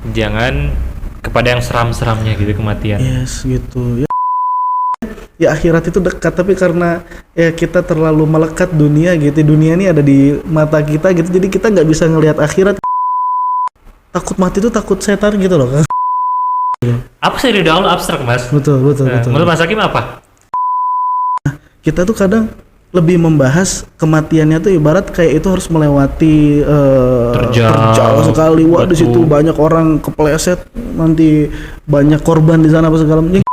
Jangan kepada yang seram-seramnya gitu kematian. Yes, gitu. Ya akhirat itu dekat, tapi karena ya kita terlalu melekat dunia gitu. Dunia ini ada di mata kita gitu. Jadi kita nggak bisa ngelihat akhirat. Takut mati itu takut setan gitu loh kan. Apa sih di dalam abstrak, Mas? Betul. Menurut Mas Hakim apa? Kita tuh kadang lebih membahas kematiannya tuh ibarat kayak itu harus melewati terjal sekali. Wah, di situ banyak orang kepleset, nanti banyak korban di sana apa segala macam.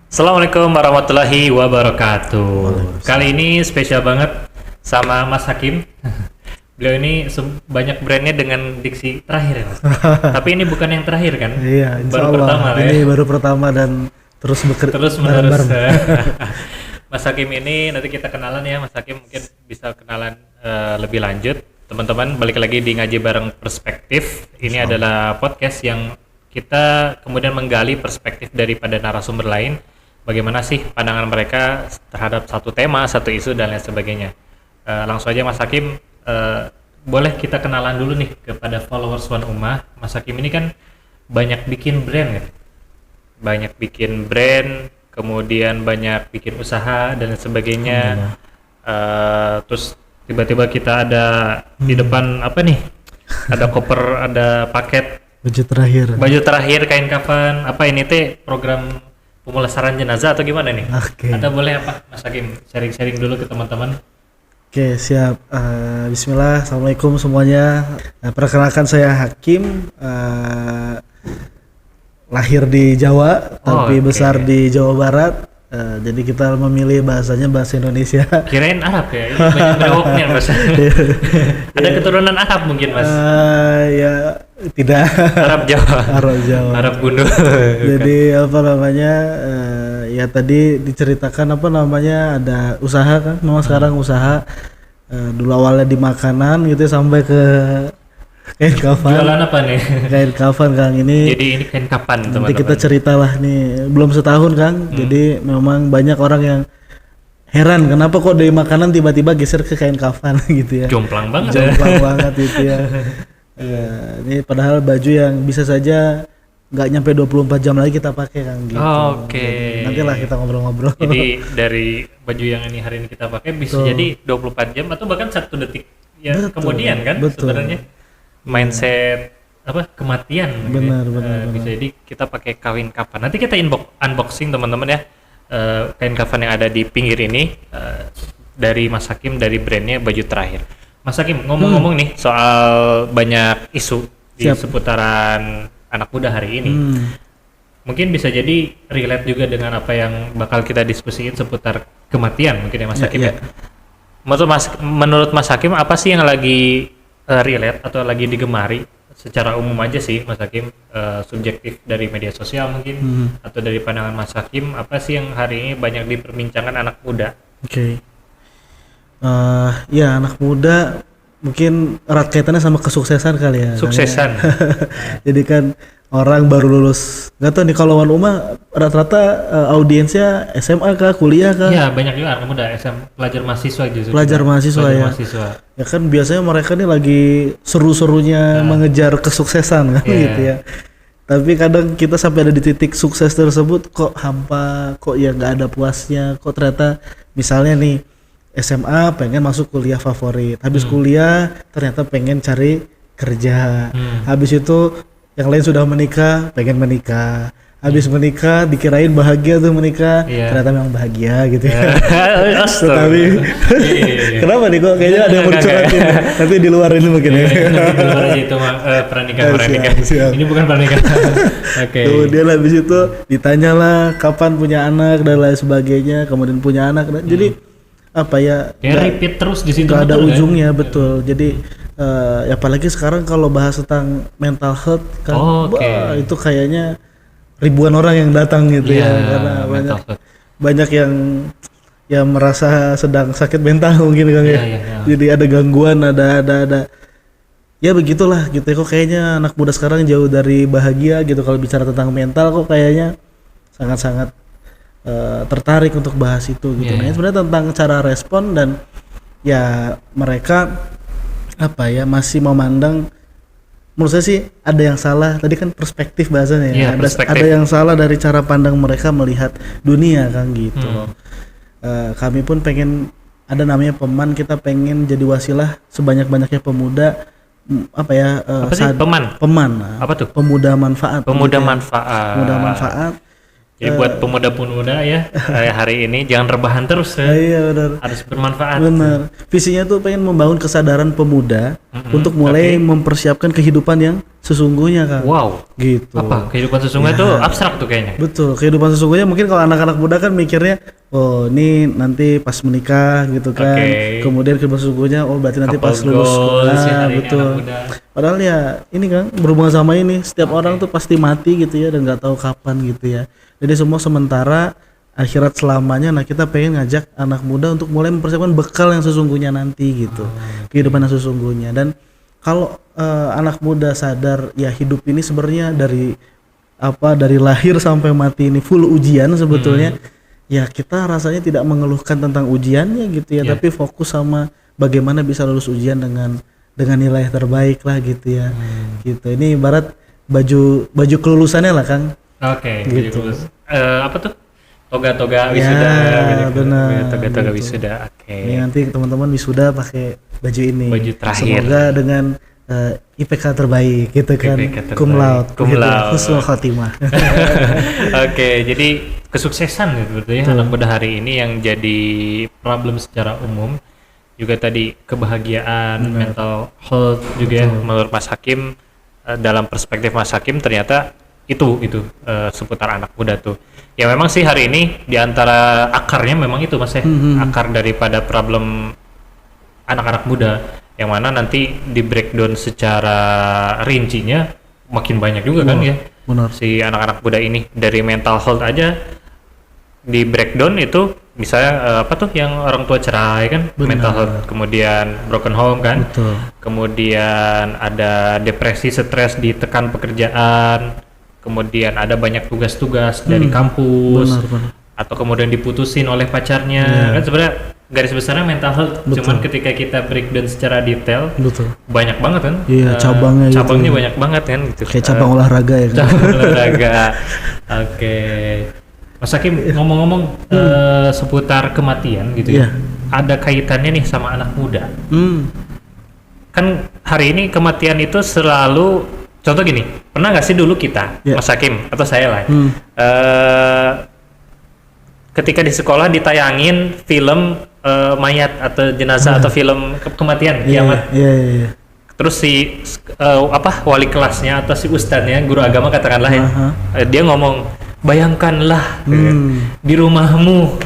Assalamualaikum warahmatullahi wabarakatuh. Kali ini spesial banget sama Mas Hakim. Beliau ini banyak brandnya dengan diksi terakhir ya, Mas. Tapi ini bukan yang terakhir kan? Iya, baru pertama ini baru pertama dan terus menerus. Mas Hakim ini nanti kita kenalan ya. Mas Hakim mungkin bisa kenalan lebih lanjut. Teman-teman, balik lagi di Ngaji Bareng Perspektif. Ini adalah podcast yang kita kemudian menggali perspektif daripada narasumber lain. Bagaimana sih pandangan mereka terhadap satu tema, satu isu dan lain sebagainya. Langsung aja Mas Hakim, boleh kita kenalan dulu nih kepada followers Wan Ummah. Mas Hakim ini kan banyak bikin brand ya, banyak bikin brand, kemudian banyak bikin usaha dan lain sebagainya. Terus tiba-tiba kita ada di depan apa nih? Ada koper, ada paket baju terakhir kain kafan. Apa ini teh program pemulasaran jenazah atau gimana nih? Okay. Atau boleh apa Mas Hakim sharing-sharing dulu ke teman-teman? Oke, siap. Bismillah, assalamualaikum semuanya. Perkenalkan saya Hakim, lahir di Jawa tapi besar di Jawa Barat. Jadi kita memilih bahasanya bahasa Indonesia. Kirain Arab ya? Ini banyak berwoknya Mas. Ada keturunan Arab mungkin Mas? Ya tidak. Arab Jawa. Arab Gunung. Jadi apa namanya? Ya tadi diceritakan apa namanya, ada usaha kan, memang sekarang usaha dulu awalnya di makanan gitu sampai ke kain kafan. Jualan apa nih? Kain kafan Kang ini. Jadi ini kain kafan teman-teman. Nanti kita ceritalah nih, belum setahun Kang. Jadi memang banyak orang yang heran kenapa kok dari makanan tiba-tiba geser ke kain kafan gitu ya. Jomplang banget gitu ya. Ini padahal baju yang bisa saja nggak nyampe 24 jam lagi kita pakai Kang gitu. Oke. Nantilah kita ngobrol-ngobrol. Jadi dari baju yang ini hari ini kita pakai bisa jadi 24 jam atau bahkan 1 detik ya kemudian kan sebenarnya mindset apa kematian benar. Bisa jadi kita pakai kain kafan. Nanti kita unboxing teman-teman ya, kain kafan yang ada di pinggir ini dari Mas Hakim, dari brandnya Baju Terakhir. Mas Hakim ngomong-ngomong nih soal banyak isu di seputaran anak muda hari ini. Mungkin bisa jadi relate juga dengan apa yang bakal kita diskusiin seputar kematian mungkin ya Mas Hakim ya. Menurut Mas Hakim apa sih yang lagi relate atau lagi digemari secara umum aja sih Mas Hakim, subjektif dari media sosial mungkin atau dari pandangan Mas Hakim, apa sih yang hari ini banyak diperbincangkan anak muda? Ya anak muda mungkin erat kaitannya sama kesuksesan kali ya. Suksesan. Jadi kan orang baru lulus, nggak tahu nih kalau Wan Ummah rata-rata audiensnya SMA kah, kuliah kah? Iya banyak juga anak muda, pelajar mahasiswa justru. Pelajar mahasiswa. Ya kan biasanya mereka nih lagi seru-serunya mengejar kesuksesan kan gitu ya. Tapi kadang kita sampai ada di titik sukses tersebut kok hampa, kok ya nggak ada puasnya, kok ternyata misalnya nih SMA pengen masuk kuliah favorit, habis kuliah ternyata pengen cari kerja, habis itu yang lain sudah menikah pengen menikah, habis menikah dikirain bahagia tuh menikah, ternyata memang bahagia gitu ya. Tapi kenapa nih kok kayaknya ada yang bercurhatin nanti di luar ini mungkin ya. Nanti di luar aja itu pernikahan. Ini bukan pernikahan. Kemudian habis itu ditanyalah kapan punya anak dan lain sebagainya, kemudian punya anak. Jadi apa ya, repeat terus di situ, nggak ada ujungnya kan? Betul. Jadi apalagi sekarang kalau bahas tentang mental health kan, itu kayaknya ribuan orang yang datang gitu ya, karena banyak yang merasa sedang sakit mental mungkin kan ya. Jadi ada gangguan, ada ya begitulah gitu. Kok kayaknya anak muda sekarang jauh dari bahagia gitu kalau bicara tentang mental, kok kayaknya sangat-sangat tertarik untuk bahas itu gitu. Sebenarnya tentang cara respon dan ya mereka apa ya masih memandang, menurut saya sih ada yang salah tadi kan perspektif bahasanya ya. Ada yang salah dari cara pandang mereka melihat dunia kan gitu loh. Kami pun pengen ada namanya PEMAN, kita pengen jadi wasilah sebanyak-banyaknya pemuda apa ya apa sih PEMAN apa tuh? Pemuda manfaat. Pemuda gitu manfaat. Pemuda manfaat. Jadi buat pemuda-pemuda ya hari ini jangan rebahan terus ya. Iya benar. Harus bermanfaat. Benar. Visinya tuh pengen membangun kesadaran pemuda untuk mulai mempersiapkan kehidupan yang sesungguhnya kan. Wow. Gitu. Apa? Kehidupan sesungguhnya tuh abstrak tuh kayaknya. Betul. Kehidupan sesungguhnya mungkin kalau anak-anak muda kan mikirnya, oh ini nanti pas menikah gitu kan. Kemudian kehidupan sesungguhnya oh berarti nanti pas lulus sekolah. Betul. Padahal ya ini kan berhubungan sama ini setiap orang tuh pasti mati gitu ya dan nggak tahu kapan gitu ya. Jadi semua sementara, akhirat selamanya. Nah kita pengen ngajak anak muda untuk mulai mempersiapkan bekal yang sesungguhnya nanti gitu, kehidupan yang sesungguhnya. Dan kalau anak muda sadar ya hidup ini sebenarnya dari lahir sampai mati ini full ujian sebetulnya. Ya kita rasanya tidak mengeluhkan tentang ujiannya gitu ya, tapi fokus sama bagaimana bisa lulus ujian dengan nilai terbaik lah gitu ya. Gitu. Ini ibarat baju kelulusannya lah Kang. Oke, gitu. Apa tuh? Toga-toga wisuda. Ya, benar. Toga-toga gitu. wisuda. Oke. Ini nanti teman-teman wisuda pakai baju ini. Baju terakhir. Semoga dengan IPK terbaik gitu kan. Cum laude. Husnul khotimah. Oke, jadi kesuksesan gitu ya anak muda hari ini yang jadi problem secara umum. Juga tadi kebahagiaan, mental health juga ya menurut Mas Hakim, dalam perspektif Mas Hakim ternyata itu seputar anak muda tuh. Ya memang sih hari ini diantara akarnya memang itu Mas ya, akar daripada problem anak-anak muda yang mana nanti di breakdown secara rincinya makin banyak juga kan ya. Benar. Si anak-anak muda ini dari mental health aja di breakdown itu misalnya apa tuh yang orang tua cerai kan. Benar. Mental health, kemudian broken home kan. Betul. Kemudian ada depresi, stres, ditekan pekerjaan. Kemudian ada banyak tugas-tugas dari kampus, benar. Atau kemudian diputusin oleh pacarnya, kan sebenarnya garis besarnya mental health. Cuman ketika kita breakdown secara detail, banyak banget kan, cabangnya gitu. Banyak banget kan, gitu. Kayak cabang olahraga ya kan. Cabang olahraga. Oke. Mas Hakim ngomong-ngomong seputar kematian gitu ya, ada kaitannya nih sama anak muda. Kan hari ini kematian itu selalu, contoh gini, pernah nggak sih dulu kita, Mas Hakim atau saya lah, ketika di sekolah ditayangin film mayat atau jenazah atau film kematian kiamat, terus si wali kelasnya atau si ustadznya, guru agama katakanlah ya, dia ngomong, bayangkanlah di rumahmu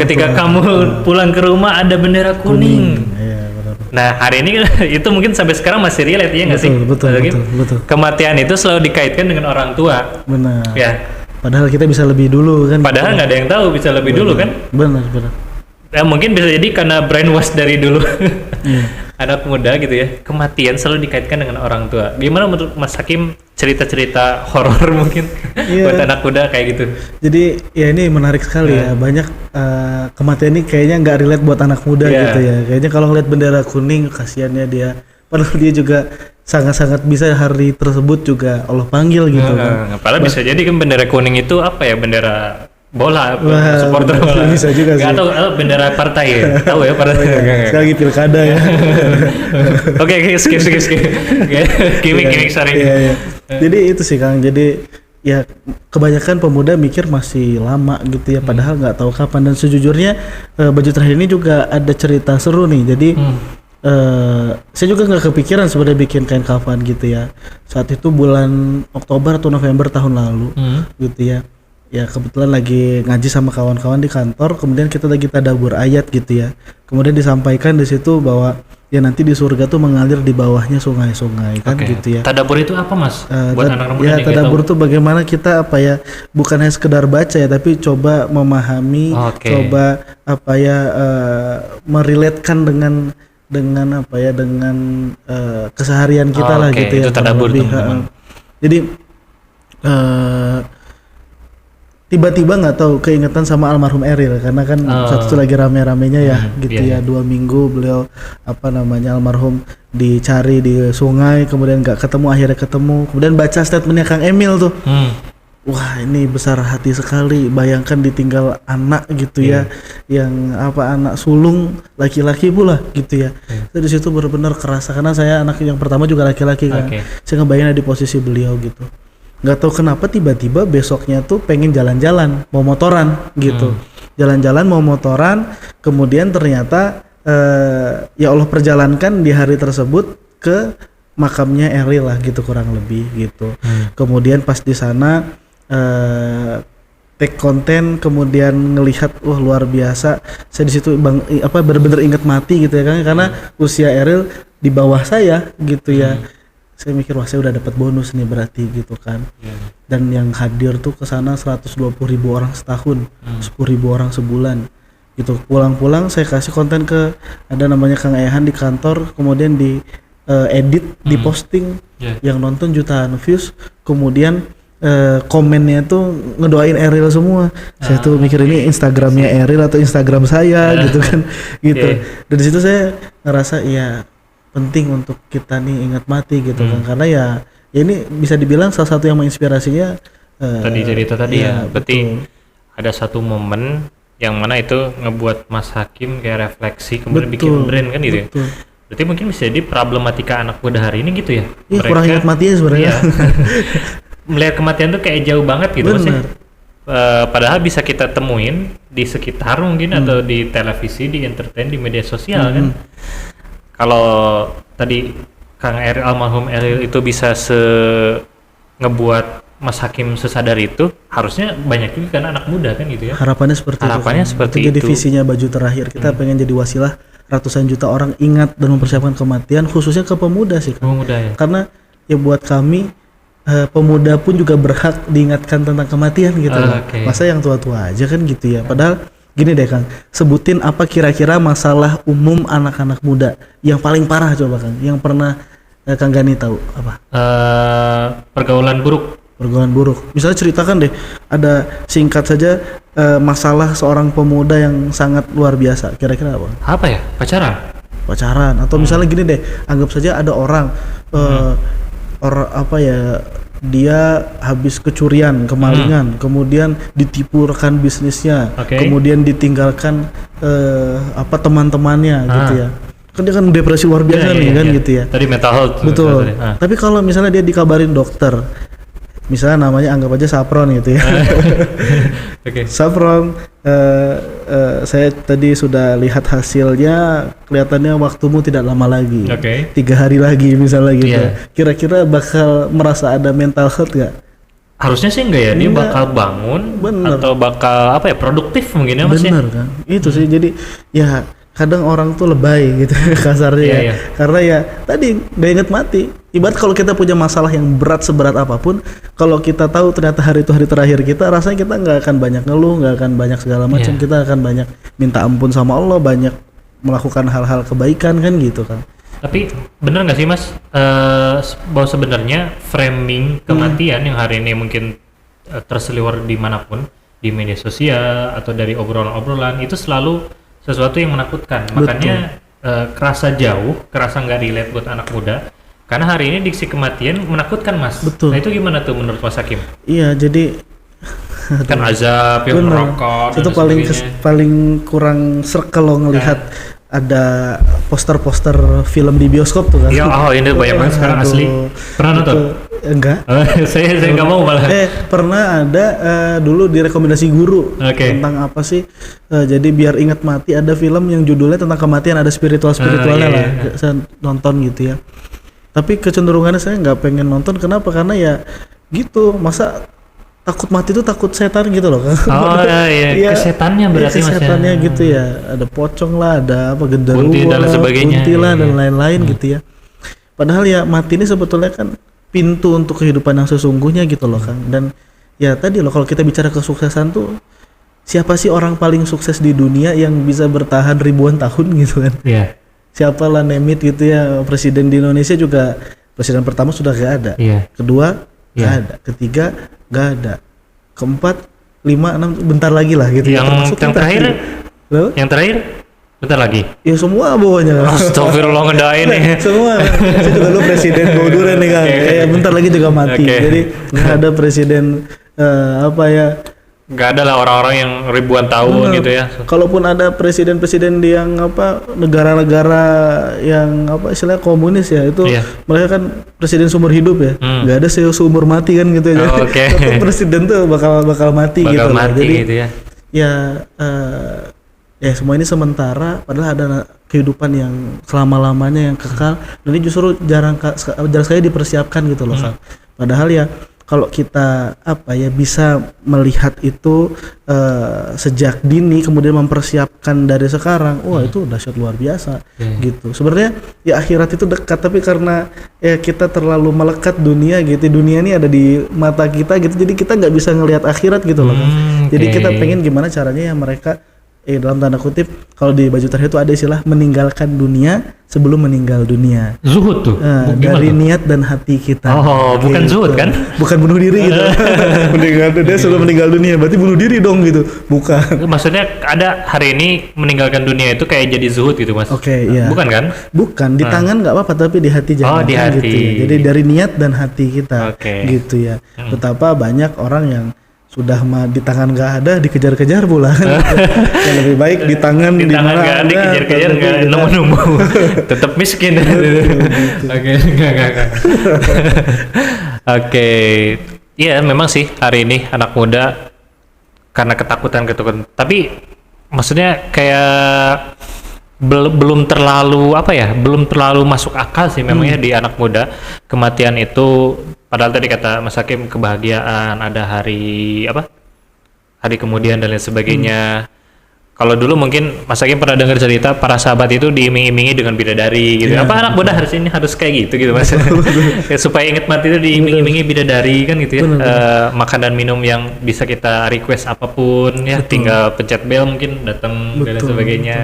ketika kamu pulang ke rumah ada bendera kuning. Nah hari ini itu mungkin sampai sekarang masih relate ya nggak sih? Betul. Kematian itu selalu dikaitkan dengan orang tua. Benar. Ya. Padahal kita bisa lebih dulu kan. Padahal nggak ada yang tahu bisa lebih dulu kan? Benar. Ya, mungkin bisa jadi karena brainwash dari dulu. Anak muda gitu ya. Kematian selalu dikaitkan dengan orang tua. Gimana menurut Mas Hakim cerita-cerita horor mungkin buat anak muda kayak gitu? Jadi ya ini menarik sekali ya. Banyak kematian ini kayaknya nggak relate buat anak muda gitu ya. Kayaknya kalau ngeliat bendera kuning kasihannya dia. Padahal dia juga sangat-sangat bisa hari tersebut juga Allah panggil gitu kan. Padahal bisa jadi kan bendera kuning itu apa ya, bendera bola, supporter bola. Bisa juga sih. Gak tahu bendera partai ya. Tahu ya partai. Sekali lagi pilkada ya. Oke, skip. Gimik sorry. Iya. Jadi itu sih Kang. Jadi ya kebanyakan pemuda mikir masih lama gitu ya, padahal nggak tahu kapan. Dan sejujurnya baju terakhir ini juga ada cerita seru nih. Jadi saya juga nggak kepikiran sebenarnya bikin kain kafan gitu ya. Saat itu bulan Oktober atau November tahun lalu gitu ya. Ya kebetulan lagi ngaji sama kawan-kawan di kantor, kemudian kita lagi tadabbur ayat gitu ya. Kemudian disampaikan di situ bahwa ya nanti di surga tuh mengalir di bawahnya sungai-sungai kan gitu ya. Tadabbur itu apa Mas? Buat anak-anak muda ya tadabbur tuh bagaimana kita apa ya, bukan hanya sekedar baca ya, tapi coba memahami, coba apa ya meriletkan dengan apa ya, dengan keseharian kita lah gitu ya. Itu tadabbur teman-teman. Jadi tiba-tiba nggak tahu keingetan sama almarhum Eril karena kan saat itu lagi rame-ramenya ya gitu ya 2 minggu beliau almarhum dicari di sungai, kemudian nggak ketemu, akhirnya ketemu, kemudian baca statementnya Kang Emil tuh. Wah, ini besar hati sekali, bayangkan ditinggal anak gitu ya, yang anak sulung laki-laki pula gitu ya. Dari situ benar-benar kerasa karena saya anak yang pertama juga laki-laki kan. Saya ngebayangin ada di posisi beliau gitu. Nggak tahu kenapa tiba-tiba besoknya tuh pengen jalan-jalan, mau motoran gitu. Jalan-jalan mau motoran, kemudian ternyata ya Allah perjalankan di hari tersebut ke makamnya Eril lah gitu kurang lebih gitu. Kemudian pas di sana take konten, kemudian ngelihat wah luar biasa. Saya di situ benar-benar ingat mati gitu ya kan, karena usia Eril di bawah saya gitu ya. Saya mikir wah saya udah dapat bonus nih berarti gitu kan. Dan yang hadir tuh ke sana 120.000 orang setahun, 10.000 orang sebulan gitu. Pulang-pulang saya kasih konten ke ada namanya Kang Ehan di kantor, kemudian di edit, di posting, yang nonton jutaan views, kemudian komennya tuh ngedoain Eril semua. Saya tuh mikir ini Instagramnya Eril atau Instagram saya gitu kan gitu. Dan di situ saya ngerasa ya penting untuk kita nih ingat mati gitu kan, karena ya ini bisa dibilang salah satu yang menginspirasinya tadi cerita tadi ya. Berarti ada satu momen yang mana itu ngebuat Mas Hakim kayak refleksi kemudian bikin brand kan gitu ya. Berarti mungkin bisa jadi problematika anak muda hari ini gitu ya. Iya, kurang ingat matinya sebenarnya. Melihat kematian tuh kayak jauh banget gitu maksudnya. Padahal bisa kita temuin di sekitar mungkin atau di televisi, di entertain, di media sosial kan. Kalau tadi Kang Eril, almarhum Eril itu bisa ngebuat Mas Hakim sesadar itu, harusnya banyak juga kan anak muda kan gitu ya. Harapannya seperti itu. Jadi visinya Baju Terakhir kita pengen jadi wasilah ratusan juta orang ingat dan mempersiapkan kematian, khususnya ke pemuda sih kan. Pemuda ya. Karena ya buat kami pemuda pun juga berhak diingatkan tentang kematian gitu kan. Masa yang tua-tua aja kan gitu ya. Padahal gini deh Kang, sebutin apa kira-kira masalah umum anak-anak muda yang paling parah coba Kang, yang pernah Kang Gani tahu apa? Pergaulan buruk. Misalnya ceritakan deh, ada singkat saja masalah seorang pemuda yang sangat luar biasa. Kira-kira apa? Apa ya? Pacaran atau misalnya gini deh, anggap saja ada orang dia habis kecurian, kemalingan, kemudian ditipu rekan bisnisnya, kemudian ditinggalkan teman-temannya gitu ya. Kan dia kan depresi luar biasa gitu ya. Tadi mental health. Betul. Tapi kalau misalnya dia dikabarin dokter, misalnya namanya anggap aja Sapron gitu ya. Sapron, saya tadi sudah lihat hasilnya, kelihatannya waktumu tidak lama lagi, 3 hari lagi misalnya gitu. Kira-kira bakal merasa ada mental health gak? Harusnya sih enggak ya, dia bakal bangun atau bakal produktif mungkin ya Mas. Bener kan, itu sih. Jadi ya kadang orang tuh lebay gitu kasarnya ya. Karena ya tadi gak inget mati. Ibarat kalau kita punya masalah yang berat seberat apapun, kalau kita tahu ternyata hari itu hari terakhir kita, rasanya kita nggak akan banyak ngeluh, nggak akan banyak segala macam. Kita akan banyak minta ampun sama Allah, banyak melakukan hal-hal kebaikan kan gitu kan. Tapi bener nggak sih Mas, bahwa sebenarnya framing kematian yang hari ini mungkin terseliwer dimanapun, di media sosial atau dari obrolan-obrolan, itu selalu sesuatu yang menakutkan. Makanya kerasa jauh, kerasa nggak relate buat anak muda, karena hari ini diksi kematian menakutkan Mas. Nah itu gimana tuh menurut Mas Hakim? Iya, jadi kan azab yang merokok itu paling kurang serk kalau ngelihat ada poster-poster film di bioskop tuh kan. Iya, ini banyak banget sekarang asli. Pernah nonton? Enggak. Saya nggak mau malah. Pernah ada dulu di rekomendasi guru tentang apa sih? Jadi biar ingat mati, ada film yang judulnya tentang kematian, ada spiritualnya lah. Saya nonton gitu ya. Tapi kecenderungannya saya nggak pengen nonton. Kenapa? Karena ya gitu. Masa takut mati itu takut setan gitu loh kan. Kesetannya berarti Mas. Kesetannya gitu ya. Ada pocong lah, ada genderuwo, kuntilan dan lain-lain gitu ya. Padahal ya mati ini sebetulnya kan pintu untuk kehidupan yang sesungguhnya gitu loh Kang. Dan ya tadi loh, kalau kita bicara kesuksesan tuh, siapa sih orang paling sukses di dunia yang bisa bertahan ribuan tahun gitu kan? Siapa lah name it gitu ya. Presiden di Indonesia juga, presiden pertama sudah gak ada, kedua gak ada, ketiga gak ada, keempat 5, 6 bentar lagi lah gitu. Yang terakhir? Yang terakhir? Bentar lagi? Ya semua pokoknya. Astagfirullah ngedain nih. Semua. Saya juga lu presiden Boduren nih kan. Bentar lagi juga mati. Jadi nggak ada presiden nggak ada lah orang-orang yang ribuan tahun gitu ya. Kalaupun ada presiden-presiden yang negara-negara yang istilahnya komunis ya itu mereka kan presiden seumur hidup ya, nggak ada seumur mati kan gitu ya. Jadi presiden tuh bakal mati gitu. Jadi gitu ya. Ya semua ini sementara, padahal ada kehidupan yang selama-lamanya yang kekal. Dan ini justru jarang sekali dipersiapkan gitu loh, Kang. Padahal ya kalau kita bisa melihat itu sejak dini kemudian mempersiapkan dari sekarang, itu dahsyat luar biasa gitu. Sebenarnya ya akhirat itu dekat, tapi karena ya kita terlalu melekat dunia gitu, dunia ini ada di mata kita gitu, jadi kita nggak bisa ngelihat akhirat gitu loh kan. Jadi kita pengen gimana caranya ya mereka dalam tanda kutip kalau di baju terakhir itu ada istilah meninggalkan dunia sebelum meninggal dunia. Zuhud tuh. Dari niat dan hati kita. Bukan zuhud kan? Bukan bunuh diri gitu. Meninggal dunia sebelum meninggal dunia berarti bunuh diri dong gitu. Bukan. Maksudnya ada hari ini meninggalkan dunia itu kayak jadi zuhud gitu, Mas. Iya. Bukan kan? Bukan, di tangan nggak apa-apa tapi di hati jangan. Di hati. Gitu ya. Jadi dari niat dan hati kita. Gitu ya. Betapa banyak orang yang sudah di tangan nggak ada dikejar-kejar pula. Yang lebih baik di tangan di mana nggak ada dikejar-kejar nggak nemu-nemu tetap miskin. Oke. Iya memang sih hari ini anak muda karena ketakutan tapi maksudnya kayak belum terlalu masuk akal sih memangnya di anak muda kematian itu. Padahal tadi kata Mas Hakim kebahagiaan, ada hari kemudian dan lain sebagainya. Kalau dulu mungkin Mas Hakim pernah dengar cerita para sahabat itu diiming-imingi dengan bidadari gitu. Anak muda harus kayak gitu Mas. Ya, supaya ingat mati itu diiming-imingi bidadari kan gitu ya. Makan dan minum yang bisa kita request apapun ya, tinggal pencet bel mungkin datang dan lain sebagainya.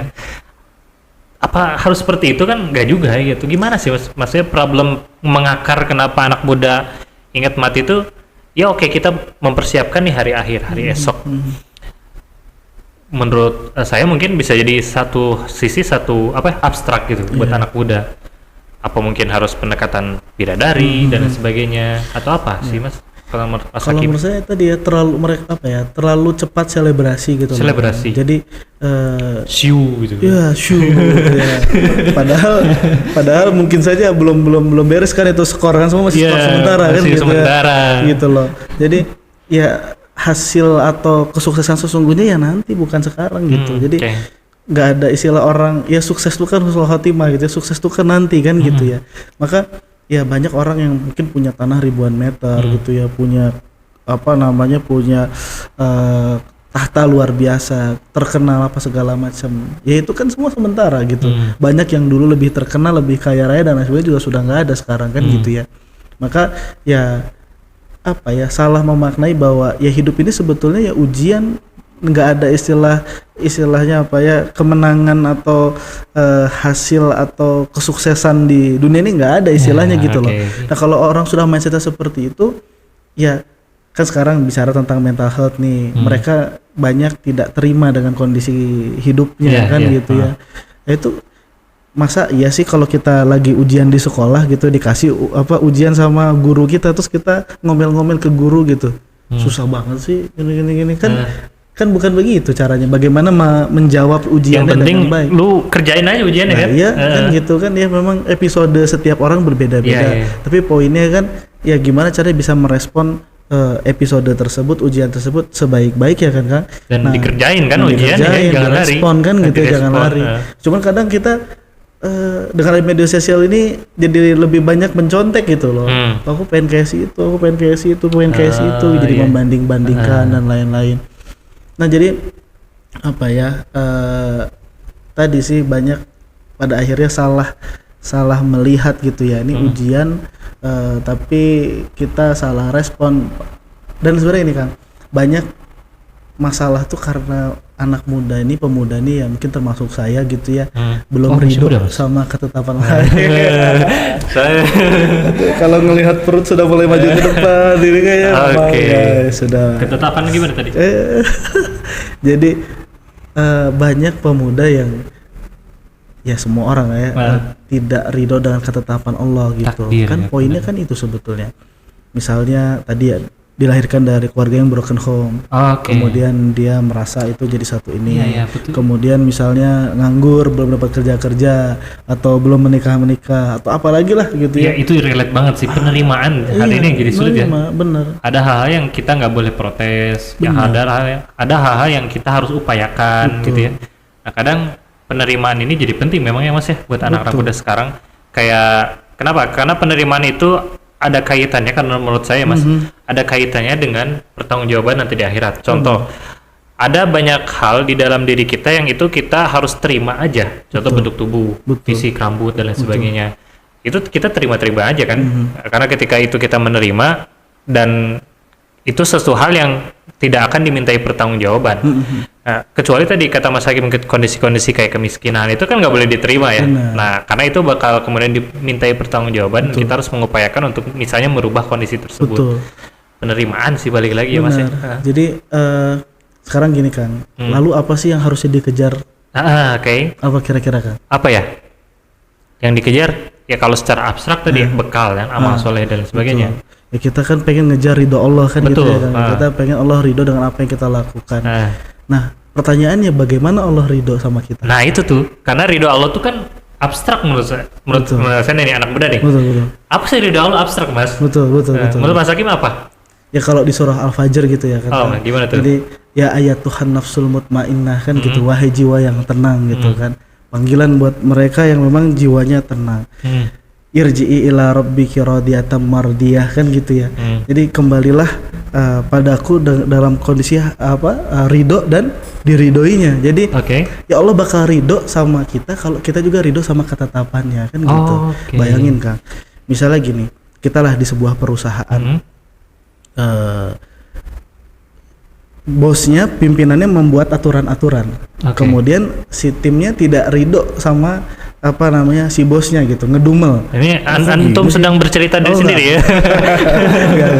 Apa harus seperti itu kan? Nggak juga gitu. Gimana sih Mas? Maksudnya problem mengakar kenapa anak muda ingat mati itu ya kita mempersiapkan nih hari akhir, hari esok. Menurut saya mungkin bisa jadi satu abstrak gitu buat anak muda. Apa mungkin harus pendekatan bidadari dan lain sebagainya atau apa sih Mas? Kalau menurut saya tadi ya terlalu cepat selebrasi gitu. Selebrasi. Jadi show gitu. Ya, show. Ya. Padahal mungkin saja belum beres kan itu skor kan semua masih skor sementara kan gitu. Sementara. Gitu loh. Jadi ya hasil atau kesuksesan sesungguhnya ya nanti bukan sekarang gitu. Jadi nggak ada istilah orang ya sukses itu kan husnul khotimah gitu. Sukses itu kan nanti kan gitu ya. Maka ya banyak orang yang mungkin punya tanah ribuan meter gitu ya, punya tahta luar biasa, terkenal segala macam. Ya itu kan semua sementara gitu. Banyak yang dulu lebih terkenal, lebih kaya raya dan lain sebagainya juga sudah nggak ada sekarang kan gitu ya. Maka ya salah memaknai bahwa ya hidup ini sebetulnya ya ujian, nggak ada istilahnya kemenangan atau hasil atau kesuksesan di dunia ini nggak ada istilahnya gitu loh. Nah kalau orang sudah mindsetnya seperti itu ya kan sekarang bicara tentang mental health nih, mereka banyak tidak terima dengan kondisi hidupnya gitu ya. Itu masa iya sih kalau kita lagi ujian di sekolah gitu dikasih ujian sama guru kita terus kita ngomel-ngomel ke guru gitu, susah banget sih gini kan bukan begitu caranya. Bagaimana menjawab ujiannya dengan baik. Lu kerjain aja ujiannya kan? Iya kan gitu kan ya, memang episode setiap orang berbeda-beda. Tapi poinnya kan ya gimana caranya bisa merespon episode tersebut, ujian tersebut sebaik-baik ya kan Kang. Dan dikerjain kan ujiannya, jangan lari. Direspon kan gitu, jangan lari. Cuman kadang kita dengan media sosial ini jadi lebih banyak mencontek gitu loh. Aku pengen kayak si itu, aku pengen kayak si itu, jadi membanding-bandingkan dan lain-lain. Nah jadi tadi sih banyak pada akhirnya salah melihat gitu ya, ini ujian tapi kita salah respon. Dan sebenarnya ini Kang, banyak masalah tuh karena anak muda ini, pemuda ini yang mungkin termasuk saya gitu ya, belum masih ridho muda, Mas? sama ketetapan Allah. Saya Kalau ngelihat perut sudah mulai maju ke depan, ini kayaknya guys, sudah. ketetapan gimana tadi? Jadi banyak pemuda yang ya semua orang ya tidak ridho dengan ketetapan Allah gitu. Takdir, Kan ya, poinnya kan itu sebetulnya. Misalnya tadi ya dilahirkan dari keluarga yang broken home. Kemudian dia merasa itu jadi satu ini. Iya, betul. Kemudian misalnya nganggur, belum dapat kerja atau belum menikah atau apalagi lah gitu Ya ya. itu relate banget sih, penerimaan hari ini yang jadi sulit ya. Bener. Ada hal-hal yang kita nggak boleh protes, yang ada hal-hal yang kita harus upayakan gitu ya. Nah kadang penerimaan ini jadi penting memang ya Mas ya buat anak-anak muda sekarang. Kayak kenapa? Karena penerimaan itu ada kaitannya kan menurut saya Mas, ada kaitannya dengan pertanggungjawaban nanti di akhirat. Contoh, ada banyak hal di dalam diri kita yang itu kita harus terima aja. Contoh bentuk tubuh, fisik, rambut dan lain sebagainya. Itu kita terima-terima aja kan. Karena ketika itu kita menerima dan itu sesuatu hal yang tidak akan dimintai pertanggungjawaban. Nah, kecuali tadi kata Mas Hakim kondisi-kondisi kayak kemiskinan itu kan nggak boleh diterima ya. Nah, karena itu bakal kemudian dimintai pertanggungjawaban. Kita harus mengupayakan untuk misalnya merubah kondisi tersebut. Penerimaan sih balik lagi ya Mas ya. Jadi sekarang gini Kang, lalu apa sih yang harusnya dikejar? Apa kira-kira Kang? Apa ya? Yang dikejar ya kalau secara abstrak tadi bekal dan amal soleh dan sebagainya. Ya kita kan pengen ngejar ridho Allah kan gitu ya kan. Kita pengen Allah ridho dengan apa yang kita lakukan. Nah pertanyaannya bagaimana Allah ridho sama kita? Nah itu tuh karena ridho Allah tuh kan abstrak menurut saya. Menurut saya nih anak muda nih. Betul. Apa sih ridho Allah abstrak Mas? Betul. Menurut Mas Hakim apa? Ya kalau di surah Al-Fajr gitu ya kan. Gimana tuh? Jadi ya ayat Tuhan nafsul mutmainnah kan gitu, wahai jiwa yang tenang gitu kan. Panggilan buat mereka yang memang jiwanya tenang. Irji'i ila rabbiki radiyatan mardiyah kan gitu ya. Jadi kembalilah padaku dalam kondisi ridho dan diridhoinya. Jadi ya Allah bakal ridho sama kita kalau kita juga ridho sama ketetapannya kan gitu. Bayangin Kang, misalnya gini, kita lah di sebuah perusahaan, bosnya, pimpinannya membuat aturan-aturan, kemudian si timnya tidak ridho sama si bosnya gitu, ngedumel. Ini antum sedang bercerita diri sendiri ya? Enggak.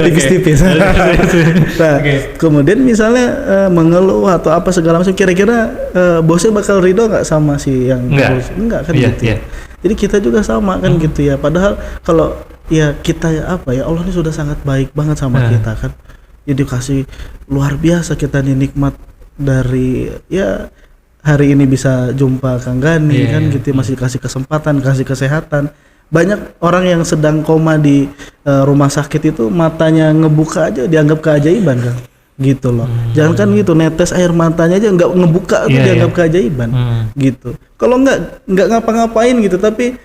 Tipis-tipis. Nah, kemudian misalnya mengeluh atau apa segala macam, kira-kira bosnya bakal ridho nggak sama si yang enggak kan gitu ya. Jadi kita juga sama kan gitu ya. Padahal kalau ya kita Allah ini sudah sangat baik banget sama kita kan. Ya dikasih luar biasa kita nih nikmat dari ya hari ini bisa jumpa Kang Gani kan gitu, masih kasih kesempatan, kasih kesehatan. Banyak orang yang sedang koma di rumah sakit itu matanya ngebuka aja dianggap keajaiban Kang gitu loh. Jangan kan gitu, netes air matanya aja nggak ngebuka itu dianggap keajaiban gitu. Kalau nggak ngapa-ngapain gitu tapi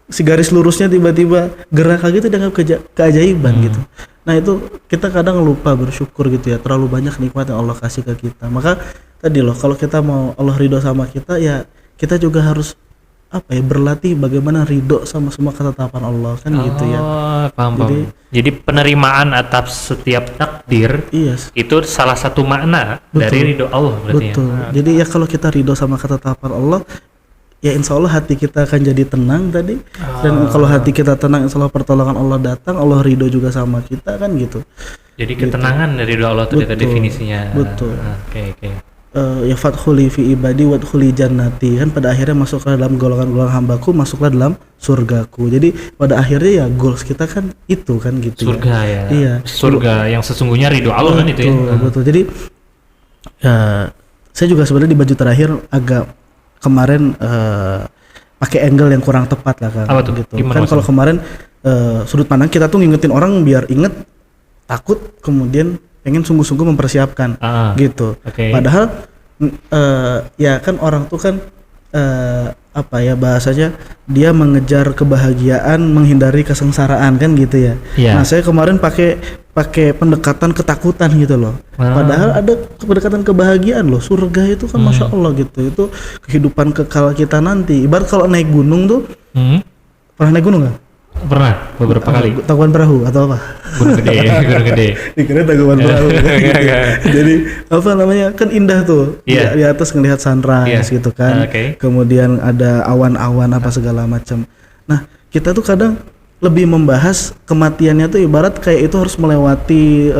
si garis lurusnya tiba-tiba gerak lagi itu dianggap keajaiban gitu. Nah itu kita kadang lupa bersyukur gitu ya, terlalu banyak nikmat yang Allah kasih ke kita. Maka tadi loh, kalau kita mau Allah ridho sama kita ya kita juga harus berlatih bagaimana ridho sama semua ketetapan Allah kan gitu ya. Paham. Jadi penerimaan atas setiap takdir itu salah satu makna dari ridho Allah berarti. Jadi ya kalau kita ridho sama ketetapan Allah, ya insya Allah hati kita akan jadi tenang tadi. Dan kalau hati kita tenang, insya Allah pertolongan Allah datang, Allah ridho juga sama kita kan gitu. Jadi ketenangan dari ridho Allah tadi definisinya. Betul. Oke. Ya fathuli fi ibadi wadkhuli jannati, kan pada akhirnya masuklah dalam golongan-golongan hambaku, masuklah dalam surgaku. Jadi pada akhirnya ya goals kita kan itu kan gitu. Surga ya. Iya. Surga yang sesungguhnya ridho Allah kan itu ya. Betul. Jadi saya juga sebenarnya di baju terakhir agak kemarin pakai angle yang kurang tepat lah kan. Apa tuh? Gitu. Kan kalau kemarin sudut pandang kita tuh ngingetin orang biar inget, takut, kemudian pengen sungguh-sungguh mempersiapkan gitu. Padahal ya kan orang tuh kan bahasanya dia mengejar kebahagiaan, menghindari kesengsaraan kan gitu ya. Nah saya kemarin pakai pendekatan ketakutan gitu loh. Padahal ada pendekatan kebahagiaan loh. Surga itu kan masya Allah gitu. Itu kehidupan kekal kita nanti. Ibarat kalau naik gunung tuh, pernah naik gunung nggak? Pernah beberapa kali. Tangkuban Perahu atau apa? Gunung Gede, Gunung Gede. Dikira Tangkuban Perahu. Jadi apa namanya kan indah tuh. Iya. Di atas ngelihat sunrise gitu kan. Kemudian ada awan-awan apa segala macam. Nah kita tuh kadang lebih membahas kematiannya tuh ibarat kayak itu harus melewati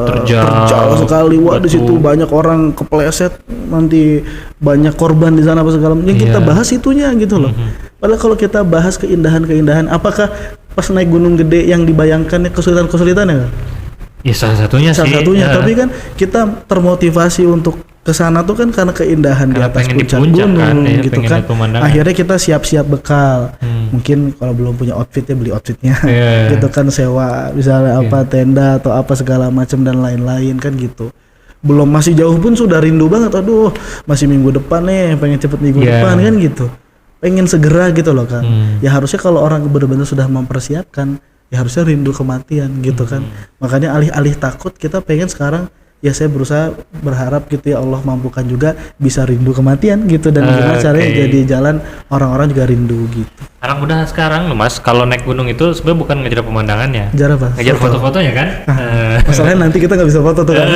terjal sekali. Wah di situ banyak orang kepleset, nanti banyak korban di sana apa segala macam. Yang kita bahas itunya gitu loh. Padahal kalau kita bahas keindahan-keindahan, apakah pas naik Gunung Gede yang dibayangkan kesulitan-kesulitannya kan? Ya salah satunya tapi kan kita termotivasi untuk kesana tuh kan karena keindahan di atas puncak gunung kan, gitu kan. Akhirnya kita siap-siap bekal. Mungkin kalau belum punya outfit ya beli outfitnya. Gitu kan, sewa misalnya apa tenda atau apa segala macam dan lain-lain kan gitu. Belum masih jauh pun sudah rindu banget. Aduh, masih minggu depan nih, pengen cepet minggu depan kan gitu. Pengen segera gitu loh kan. Ya harusnya kalau orang benar-benar sudah mempersiapkan, ya harusnya rindu kematian gitu kan. Makanya alih-alih takut kita pengen sekarang ya saya berusaha berharap gitu ya Allah mampukan juga bisa rindu kematian gitu, dan gimana caranya jadi jalan orang-orang juga rindu gitu. Anak muda sekarang loh Mas, kalau naik gunung itu sebenarnya bukan ngejar pemandangannya. Ngejar apa? Ngejar foto-fotonya kan? Masalahnya nanti kita nggak bisa foto tuh kan.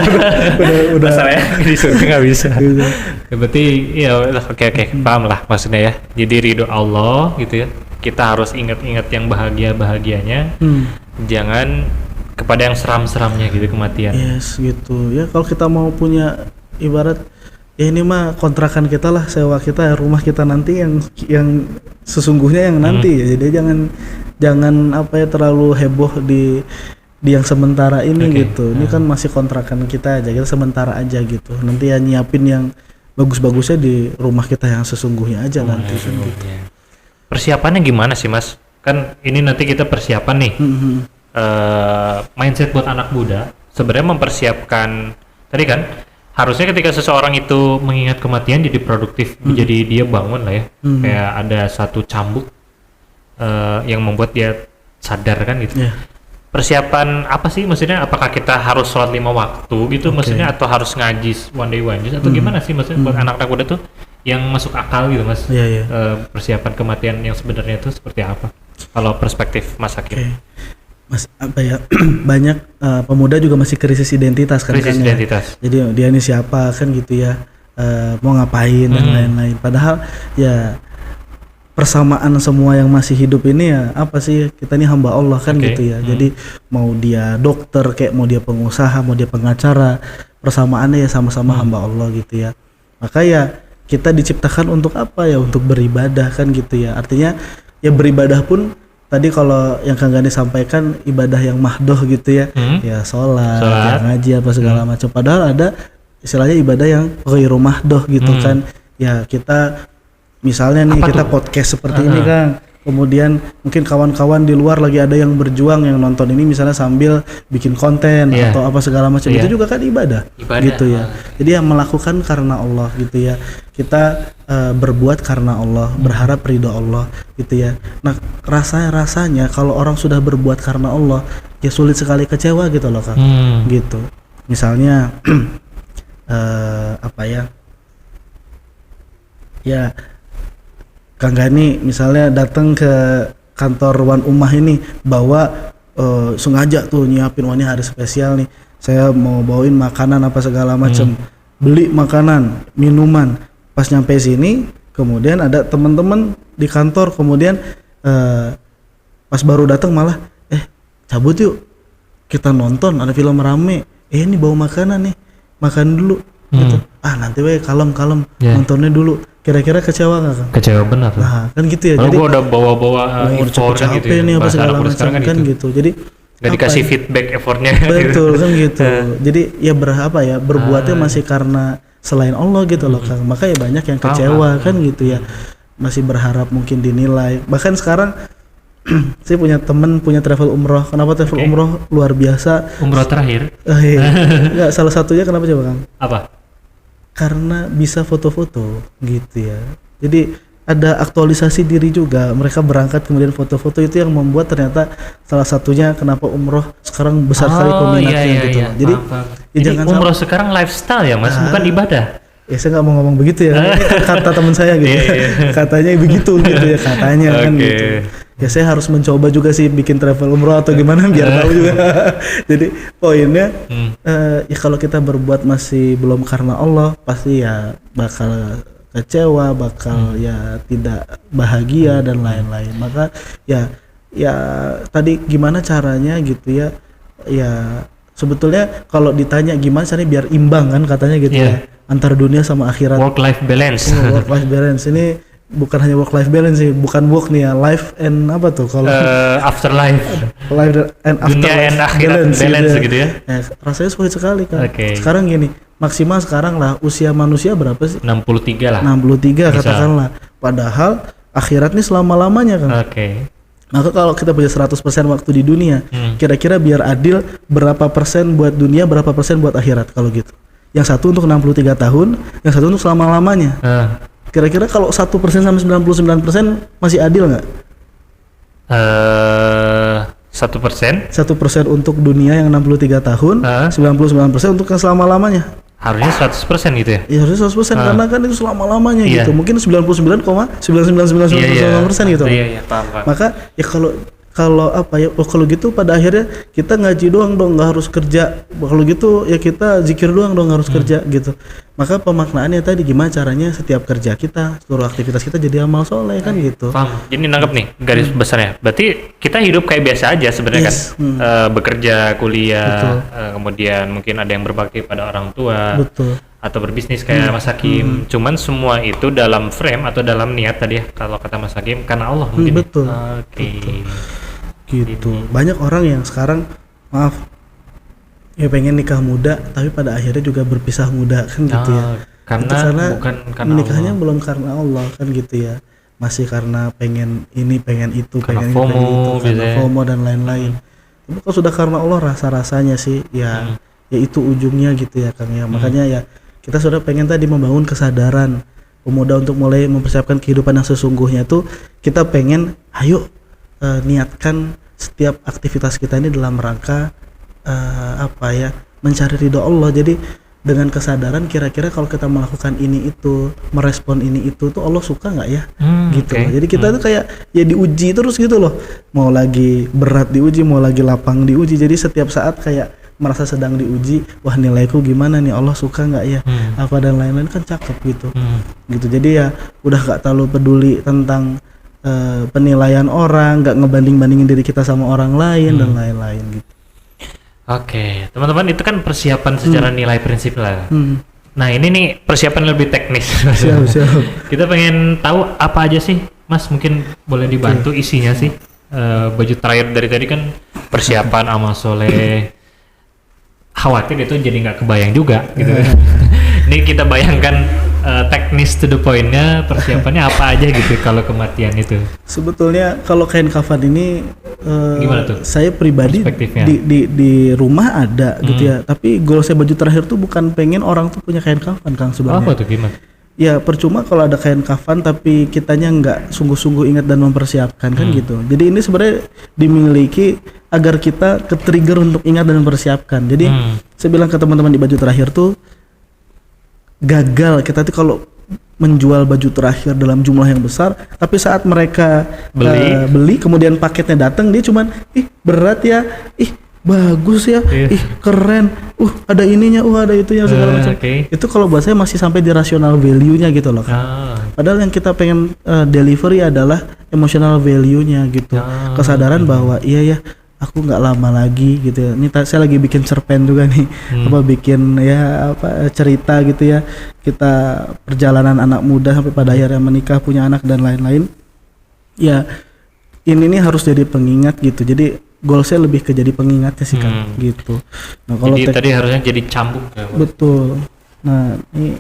udah Masalahnya disuruh nggak bisa. Gitu. Ya, berarti ya oke paham lah maksudnya ya. Jadi ridho Allah gitu ya. Kita harus ingat-ingat yang bahagia-bahagianya. Jangan kepada yang seram-seramnya gitu kematian. Yes gitu ya. Kalau kita mau punya ibarat ya ini mah kontrakan kita lah, sewa kita, rumah kita nanti yang sesungguhnya yang nanti ya. Jadi jangan apa ya terlalu heboh di yang sementara ini gitu. Ini kan masih kontrakan kita aja, kita sementara aja gitu. Nanti ya nyiapin yang bagus-bagusnya di rumah kita yang sesungguhnya aja nanti kan gitu. Persiapannya gimana sih Mas? Kan ini nanti kita persiapan nih. Mindset buat anak muda sebenarnya mempersiapkan tadi kan harusnya ketika seseorang itu mengingat kematian jadi produktif, jadi dia bangun lah ya, kayak ada satu cambuk yang membuat dia sadar kan gitu. Persiapan apa sih maksudnya? Apakah kita harus sholat 5 waktu gitu maksudnya, atau harus ngaji one day one juice atau gimana sih maksudnya buat anak-anak muda tuh yang masuk akal gitu Mas? Persiapan kematian yang sebenarnya itu seperti apa kalau perspektif Mas Hakim? Mas apa ya banyak pemuda juga masih krisis identitas kan, identitas. Jadi dia ini siapa kan gitu ya, mau ngapain dan lain-lain. Padahal ya persamaan semua yang masih hidup ini ya apa sih, kita ini hamba Allah kan gitu ya. Jadi mau dia dokter kayak mau dia pengusaha, mau dia pengacara, persamaannya ya sama-sama hamba Allah gitu ya. Maka ya kita diciptakan untuk apa ya, untuk beribadah kan gitu ya. Artinya ya beribadah pun tadi kalau yang Kang Gani sampaikan ibadah yang mahdoh gitu ya, ya sholat, ya ngaji apa segala macam. Padahal ada istilahnya ibadah yang ghairu mahdoh gitu kan. Ya kita misalnya nih apa kita tuh? Podcast seperti ini Kang. Kemudian mungkin kawan-kawan di luar lagi ada yang berjuang yang nonton ini misalnya sambil bikin konten atau apa segala macam, itu juga kan ibadah gitu ya. Jadi yang melakukan karena Allah gitu ya. Kita berbuat karena Allah, berharap ridho Allah gitu ya. Nah rasanya kalau orang sudah berbuat karena Allah ya sulit sekali kecewa gitu loh Kang. Gitu. Misalnya apa ya? Ya Kang Gani misalnya datang ke kantor Wan Ummah ini bawa sengaja tuh nyiapin, wah ini hari spesial nih, saya mau bawain makanan apa segala macam, beli makanan, minuman. Pas nyampe sini kemudian ada teman-teman di kantor, kemudian pas baru datang malah cabut yuk kita nonton, ada film rame, ini bawa makanan nih, makan dulu gitu. Nanti kalem nontonnya dulu. Kira-kira kecewa nggak Kang? Kecewa benar. Nah kan gitu ya. Jadi gua udah bawa-bawa effort kan gitu ya, nih apa segala macam kan gitu. Jadi nggak dikasih feedback effortnya. Betul kan gitu. Jadi ya berbuatnya masih karena selain Allah gitu loh Kang. Makanya banyak yang kecewa kan gitu ya. Masih berharap mungkin dinilai. Bahkan sekarang saya punya temen punya travel umroh. Kenapa travel umroh luar biasa? Umroh terakhir? Enggak, salah satunya kenapa coba Kang? Apa? Karena bisa foto-foto gitu ya. Jadi ada aktualisasi diri juga. Mereka berangkat kemudian foto-foto, itu yang membuat ternyata salah satunya kenapa umroh sekarang besar sekali peminatnya gitu. Jadi jangan umroh sekarang lifestyle ya Mas, bukan ibadah. Ya saya nggak mau ngomong begitu ya. Kata teman saya gitu. Katanya begitu gitu ya katanya kan gitu. Ya saya harus mencoba juga sih bikin travel umroh atau gimana biar tahu juga. Jadi poinnya ya kalau kita berbuat masih belum karena Allah, pasti ya bakal kecewa, bakal ya tidak bahagia dan lain-lain. Maka ya tadi gimana caranya gitu ya. Ya sebetulnya kalau ditanya gimana caranya biar imbang kan katanya gitu ya, antara dunia sama akhirat. Work life balance. Work life balance ini bukan hanya work life balance sih, bukan work nih ya, life and apa tuh kalau afterlife. Life and after Dunia and akhirat balance gitu ya. Rasanya sulit sekali kan. Okay. Sekarang gini, maksimal sekarang lah usia manusia berapa sih? 63 lah. 63 katakanlah. Padahal akhirat nih selama-lamanya kan. Oke. Maka kalau kita punya 100% waktu di dunia, kira-kira biar adil berapa persen buat dunia, berapa persen buat akhirat kalau gitu? Yang satu untuk 63 tahun, yang satu untuk selama-lamanya. Kira-kira kalau 1% sampai 99% masih adil nggak? 1%? 1% untuk dunia yang 63 tahun, 99% untuk yang selama-lamanya. Harusnya 100% gitu ya? Ya harusnya 100% karena kan itu selama-lamanya gitu. Mungkin 99,9999% gitu. Iya, paham. Maka ya kalau apa ya, kalau gitu pada akhirnya kita ngaji doang dong, nggak harus kerja. Kalau gitu ya kita zikir doang dong, nggak harus kerja gitu. Maka pemaknaannya tadi gimana caranya setiap kerja kita, seluruh aktivitas kita jadi amal soleh kan gitu. Paham. Jadi nangkep nih garis besarnya. Berarti kita hidup kayak biasa aja sebenarnya kan. Bekerja, kuliah, kemudian mungkin ada yang berbakti pada orang tua. Betul. Atau berbisnis kayak Mas Hakim. Cuman semua itu dalam frame atau dalam niat tadi ya, kalau kata Mas Hakim karena Allah mungkin. Betul. Oke. Gitu. Banyak orang yang sekarang maaf ya pengen nikah muda tapi pada akhirnya juga berpisah muda kan gitu ya. Karena bukan karena nikahnya Allah. belum karena Allah kan gitu ya. Masih karena pengen ini, pengen itu, karena pengen FOMO, ini, pengen itu, karena biasanya. FOMO dan lain-lain. Tapi kalau sudah karena Allah rasa-rasanya sih ya ya itu ujungnya gitu ya Kang ya. Makanya ya kita sudah pengen tadi membangun kesadaran pemuda untuk mulai mempersiapkan kehidupan yang sesungguhnya tuh kita pengen ayo niatkan setiap aktivitas kita ini dalam rangka apa ya mencari ridho Allah. Jadi dengan kesadaran kira-kira kalau kita melakukan ini itu, merespon ini itu tuh Allah suka nggak ya gitu. Jadi kita tuh kayak ya diuji terus gitu loh, mau lagi berat diuji, mau lagi lapang diuji. Jadi setiap saat kayak merasa sedang diuji, wah nilaiku gimana nih, Allah suka nggak ya, apa dan lain-lain kan cakep gitu. Gitu. Jadi ya udah nggak terlalu peduli tentang penilaian orang, nggak ngebanding-bandingin diri kita sama orang lain dan lain-lain gitu. Oke, teman-teman itu kan persiapan secara nilai prinsip lah. Nah ini nih persiapan lebih teknis. Siap. Kita pengen tahu apa aja sih, Mas? Mungkin boleh dibantu isinya sih. Baju terakhir dari tadi kan persiapan amal soleh. Khawatir itu jadi nggak kebayang juga gitu. Ini kita bayangkan teknis to the point-nya persiapannya apa aja gitu kalau kematian itu. Sebetulnya kalau kain kafan ini gimana tuh? Saya pribadi di rumah ada gitu ya. Tapi goal saya baju terakhir tuh bukan pengen orang tuh punya kain kafan Kang sebenarnya. Apa tuh gimana? Ya percuma kalau ada kain kafan tapi kitanya nggak sungguh-sungguh ingat dan mempersiapkan kan gitu. Jadi ini sebenarnya dimiliki agar kita ke-trigger untuk ingat dan mempersiapkan. Jadi saya bilang ke teman-teman di baju terakhir tuh gagal kita tuh kalau menjual baju terakhir dalam jumlah yang besar, tapi saat mereka beli kemudian paketnya datang dia cuman berat ya, bagus ya, keren, ada ininya, ada itunya segala macam. Itu kalau buat saya masih sampai di rational value-nya gitu loh kan. Padahal yang kita pengen delivery adalah emotional value-nya gitu. Kesadaran bahwa iya ya, aku nggak lama lagi gitu ya. Ini saya lagi bikin cerpen juga nih, bikin ya cerita gitu ya. Kita perjalanan anak muda sampai pada akhirnya menikah, punya anak dan lain-lain. Ya ini nih harus jadi pengingat gitu. Jadi goal saya lebih ke jadi pengingatnya sih kan gitu. Nah, kalau jadi tadi harusnya jadi cambuk ya. Betul. Nah ini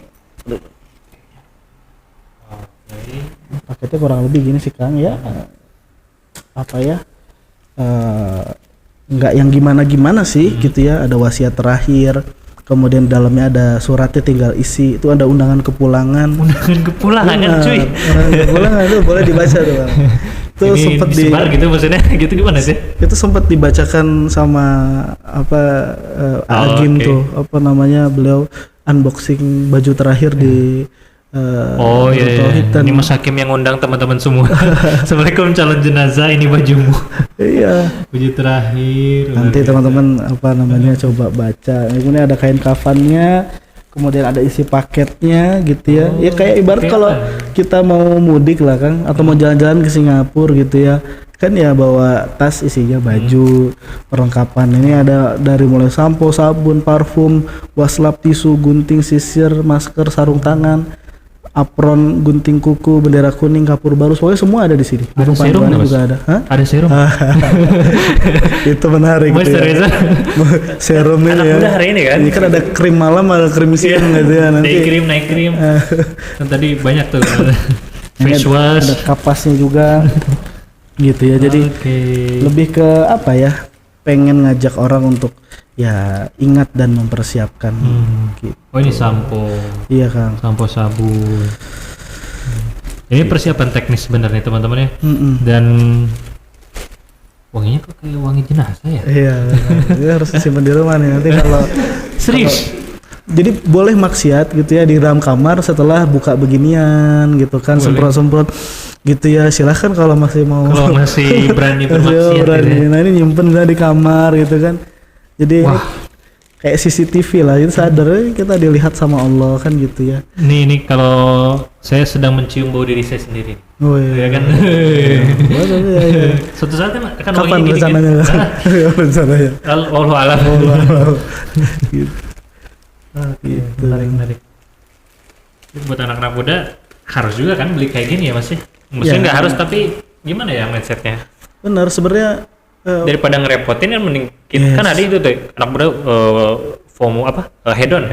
paketnya kurang lebih gini sih Kang ya. Apa ya? Nggak yang gimana-gimana sih gitu ya. Ada wasiat terakhir, kemudian dalamnya ada suratnya tinggal isi. Itu ada undangan kepulangan. Undangan kepulangan cuy. Undangan kepulangan itu boleh dibaca tuh Bang. Itu sempat disebar gitu maksudnya gitu gimana sih? Itu sempat dibacakan sama Agim tuh beliau unboxing baju terakhir di Oh iya, tauhid dan ini Mas Hakim yang undang teman-teman semua. Assalamualaikum calon jenazah, ini bajumu. iya. Baju terakhir. Nanti teman-teman apa namanya coba baca. Ini ada kain kafannya, kemudian ada isi paketnya gitu ya. Ya kayak ibarat kalau kita mau mudik lah Kang, atau mau jalan-jalan ke Singapura gitu ya. Kan ya bawa tas isinya baju, perlengkapan. Ini ada dari mulai sampo, sabun, parfum, waslap, tisu, gunting, sisir, masker, sarung tangan, apron, gunting kuku, bendera kuning, kapur baru, pokoknya semua ada di sini. Ada serum juga ada. Hah? Ada serum. Itu menarik gitu ya. Serum ini ya. Udah hari ini kan. Ini kan ada krim malam, ada krim siang gitu ya nanti. Naik krim. Kan tadi banyak tuh. Face Ada wash. kapasnya juga. Gitu ya. Jadi lebih ke apa ya? Pengen ngajak orang untuk ya ingat dan mempersiapkan. Gitu. Oh ini sampo. Iya Kang. Sampo sabun. Ini persiapan teknis sebenarnya teman-teman ya. Dan wanginya kok kayak wangi jenazah ya? Iya, ini harus disimpan di rumah nih nanti kalau serius. Jadi boleh maksiat gitu ya di dalam kamar setelah buka beginian gitu kan, semprot-semprot gitu ya, silahkan kalau masih mau. Kalau masih berani bermaksiat. Berani. Gitu ya. Nah ini nyimpen di kamar gitu kan. Jadi kayak CCTV lah, itu sadar kita dilihat sama Allah kan gitu ya. Ini kalau saya sedang mencium bau diri saya sendiri. Oh iya, kan. Iya. Suatu saat akan Kapan rencananya? Rencananya? Allah alam. Gitu. Gitu. Menarik. Buat anak-anak muda harus juga kan beli kayak gini ya Mas? Maksudnya nggak harus, tapi gimana ya mindsetnya? Benar sebenarnya. Daripada ngerepotin kan mending kita kan ada itu tuh anak muda FOMO hedon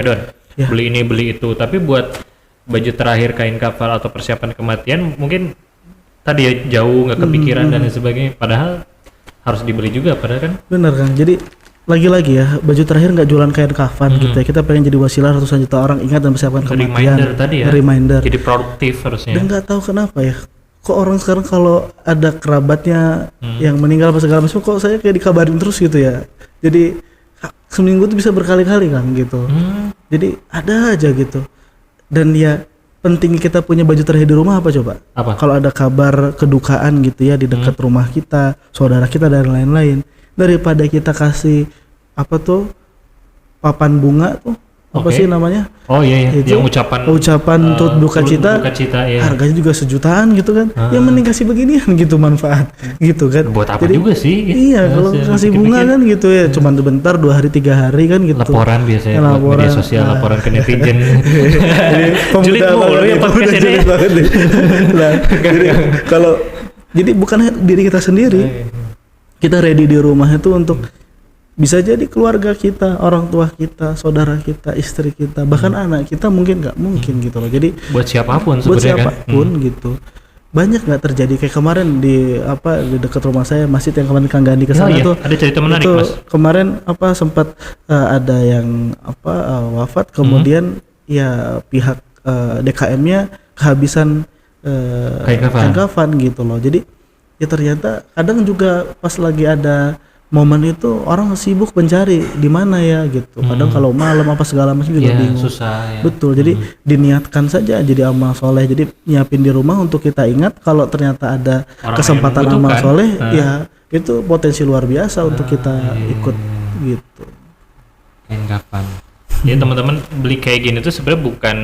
beli ini beli itu, tapi buat baju terakhir, kain kafan atau persiapan kematian mungkin tadi ya jauh nggak kepikiran dan lain sebagainya, padahal harus dibeli juga padahal kan. Bener kan, jadi lagi-lagi ya baju terakhir nggak jualan kain kafan gitu ya, kita pengen jadi wasilah ratusan juta orang ingat dan persiapan kematian. Reminder tadi ya, reminder jadi produktif harusnya. Dan nggak tahu kenapa ya, kok orang sekarang kalau ada kerabatnya yang meninggal apa segala macam, kok saya kayak dikabarin terus gitu ya. Jadi seminggu tuh bisa berkali-kali kan gitu. Jadi ada aja gitu. Dan ya penting kita punya baju terakhir di rumah apa coba? Apa? Kalau ada kabar kedukaan gitu ya di dekat rumah kita, saudara kita dan lain-lain, daripada kita kasih apa tuh papan bunga tuh apa sih namanya? Oh iya, itu yang ucapan untuk duka cita ya. Harganya juga sejutaan gitu kan. Yang mending kasih beginian gitu manfaat gitu kan. Buat apa juga sih? Iya, kalau kasih bunga kan gitu ya, cuman sebentar 2 hari 3 hari kan gitu. Laporan biasanya buat media sosial, laporan ke netizen. Julid mulu ya podcast ini. Nah, jadi bukan diri kita sendiri. Kita ready di rumah itu untuk bisa jadi keluarga kita, orang tua kita, saudara kita, istri kita, bahkan anak kita mungkin nggak mungkin gitu loh. Jadi buat siapapun gitu. Banyak nggak terjadi kayak kemarin di dekat rumah saya, masjid yang kemarin Kang Gandhi kesana tuh. Ada cerita menarik itu, Mas. Kemarin sempat ada yang wafat, kemudian ya pihak DKM-nya kehabisan kain kafan gitu loh. Jadi ya ternyata kadang juga pas lagi ada momen itu orang sibuk mencari di mana ya gitu. Kadang kalau malam apa segala macam juga bingung. Susah ya. Betul. Jadi diniatkan saja jadi amal soleh. Jadi nyiapin di rumah untuk kita ingat kalau ternyata ada orang kesempatan amal soleh, ya itu potensi luar biasa untuk kita ikut gitu. Kain kafan. Jadi teman-teman beli kayak gini tuh sebenarnya bukan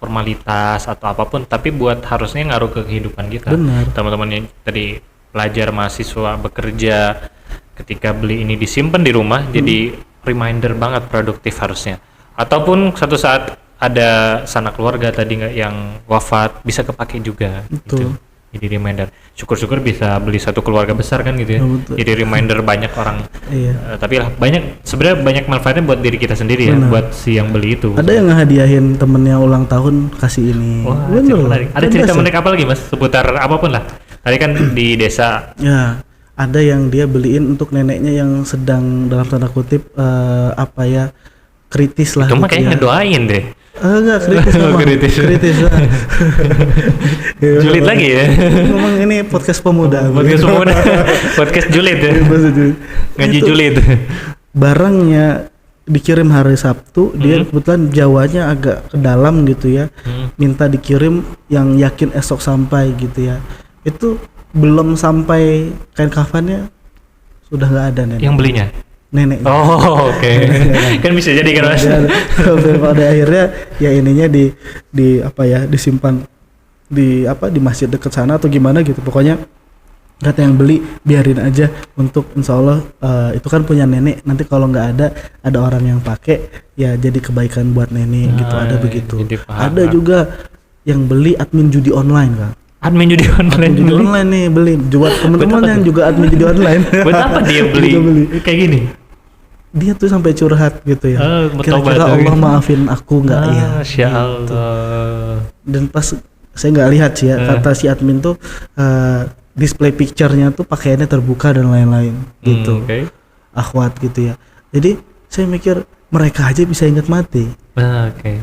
formalitas atau apapun, tapi buat harusnya ngaruh ke kehidupan kita. Benar. Teman-teman yang tadi pelajar, mahasiswa, bekerja, ketika beli ini disimpan di rumah, jadi reminder banget, produktif harusnya. Ataupun suatu saat ada sanak keluarga tadi yang wafat, bisa kepake juga. Gitu. Jadi reminder. Syukur-syukur bisa beli satu keluarga besar kan gitu ya. Jadi reminder banyak orang. Iya. Tapi sebenarnya banyak manfaatnya buat diri kita sendiri. Bener. Ya, buat si yang beli itu. Ada yang ngehadiahin temennya ulang tahun kasih ini. Wah, ada cerita menarik apa lagi Mas? Seputar apapun lah. Tadi kan di desa. Ya, ada yang dia beliin untuk neneknya yang sedang dalam tanda kutip kritis lah. Itu mah kayaknya ngedoain deh. Enggak, kritis lah. Julid lagi ya. Ngomong ini podcast pemuda. Podcast julid ya. Ngaji julid. Barangnya dikirim hari Sabtu, dia kebetulan Jawanya agak ke dalam gitu ya, minta dikirim yang yakin esok sampai gitu ya. Itu belum sampai kain kafannya sudah nggak ada nenek. Yang belinya? Nenek. Oh oke. Kan bisa jadi kan Mas. Pada akhirnya ya ininya di apa ya, disimpan di masjid dekat sana atau gimana gitu. Pokoknya kata yang beli biarin aja untuk insya Allah itu kan punya nenek, nanti kalau nggak ada orang yang pakai ya jadi kebaikan buat nenek gitu, ada begitu. Ada juga yang beli admin judi online kan. Admin judi online nih beli, buat teman-teman yang juga admin judi online. Buat apa dia beli? Kayak gini? Dia tuh sampai curhat gitu ya. Kira-kira Allah gitu. Maafin aku nggak ya? Masya gitu. Allah. Dan pas saya nggak lihat sih ya, kata si admin tuh display picture-nya tuh pakaiannya terbuka dan lain-lain gitu. Akhwat gitu ya. Jadi saya mikir mereka aja bisa ingat mati.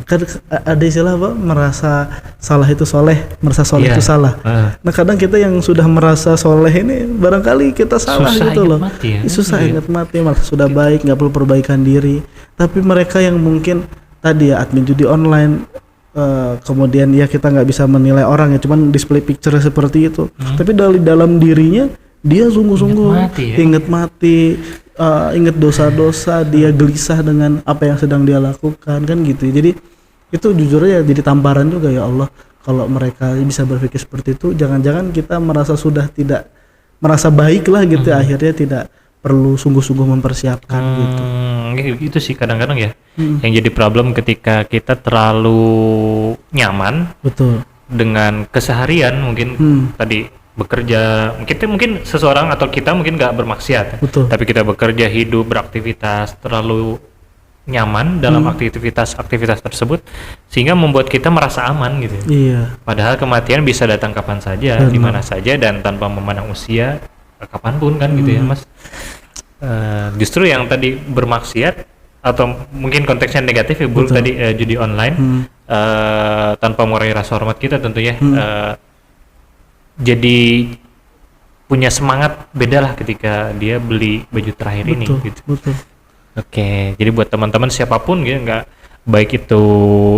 Kan ada istilah apa? Merasa salah itu soleh, merasa soleh itu salah. Nah kadang kita yang sudah merasa soleh ini barangkali kita salah susah gitu loh. Mati, ya? Susah ingat mati, malah sudah baik, nggak perlu perbaikan diri. Tapi mereka yang mungkin tadi ya admin judi online, kemudian ya kita nggak bisa menilai orang ya, cuman display picture seperti itu. Tapi dari dalam dirinya dia sungguh-sungguh ingat mati, ingat dosa-dosa, dia gelisah dengan apa yang sedang dia lakukan kan gitu. Jadi itu jujur ya jadi tamparan juga ya Allah, kalau mereka bisa berpikir seperti itu, jangan-jangan kita merasa sudah tidak merasa baik lah gitu, akhirnya tidak perlu sungguh-sungguh mempersiapkan gitu. Itu sih kadang-kadang ya yang jadi problem ketika kita terlalu nyaman dengan keseharian mungkin tadi bekerja, mungkin seseorang atau kita mungkin nggak bermaksiat, tapi kita bekerja, hidup, beraktivitas terlalu nyaman dalam aktivitas tersebut sehingga membuat kita merasa aman gitu. Padahal kematian bisa datang kapan saja, di mana saja dan tanpa memandang usia, kapanpun kan gitu ya Mas. Justru yang tadi bermaksiat atau mungkin konteksnya negatif ya tadi judi online, tanpa mengurangi rasa hormat kita tentunya, jadi punya semangat beda lah ketika dia beli baju terakhir ini gitu. Oke, jadi buat teman-teman siapapun gitu, nggak baik itu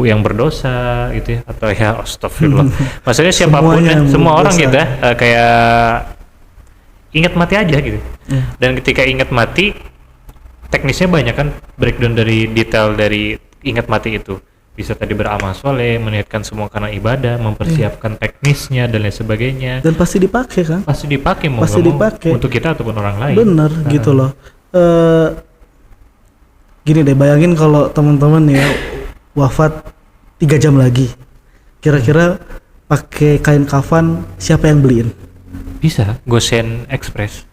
yang berdosa gitu ya atau ya astagfirullah, maksudnya siapapun ya, semua orang gitu ya, kayak ingat mati aja gitu. Dan ketika ingat mati, teknisnya banyak kan, breakdown dari detail dari ingat mati itu. Bisa tadi beramal soleh, meniatkan semua karena ibadah, mempersiapkan teknisnya dan lain sebagainya. Dan pasti dipakai kan? Pasti dipakai, untuk kita ataupun orang lain. Bener gitu loh. Gini deh, bayangin kalau teman-teman ya wafat 3 jam lagi, kira-kira pakai kain kafan siapa yang beliin? Bisa, Gosen Express.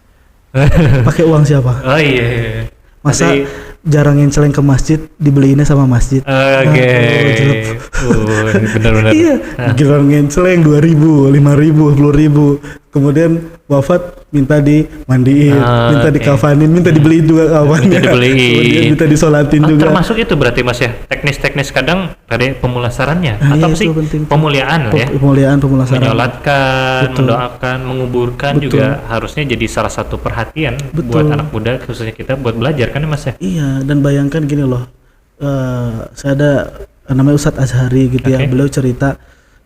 Pakai uang siapa? Oh iya. Masa jarang ngenceleng ke masjid, dibeliinnya sama masjid. Benar-benar. Iya, jarang ngenceleng 2.000, 5.000, 10.000. Kemudian wafat minta dimandiin, minta dikafanin, minta dibeliin juga kawannya. Kemudian minta disolatin juga. Termasuk itu berarti Mas ya, teknis-teknis kadang ada pemulasarannya atau sih pemuliaan ya. Pemulasaran. Menyolatkan, mendoakan, menguburkan juga harusnya jadi salah satu perhatian buat anak muda, khususnya kita buat belajar kan Mas ya. Iya, dan bayangkan gini loh, saya ada namanya Ustadz Azhari gitu ya, beliau cerita,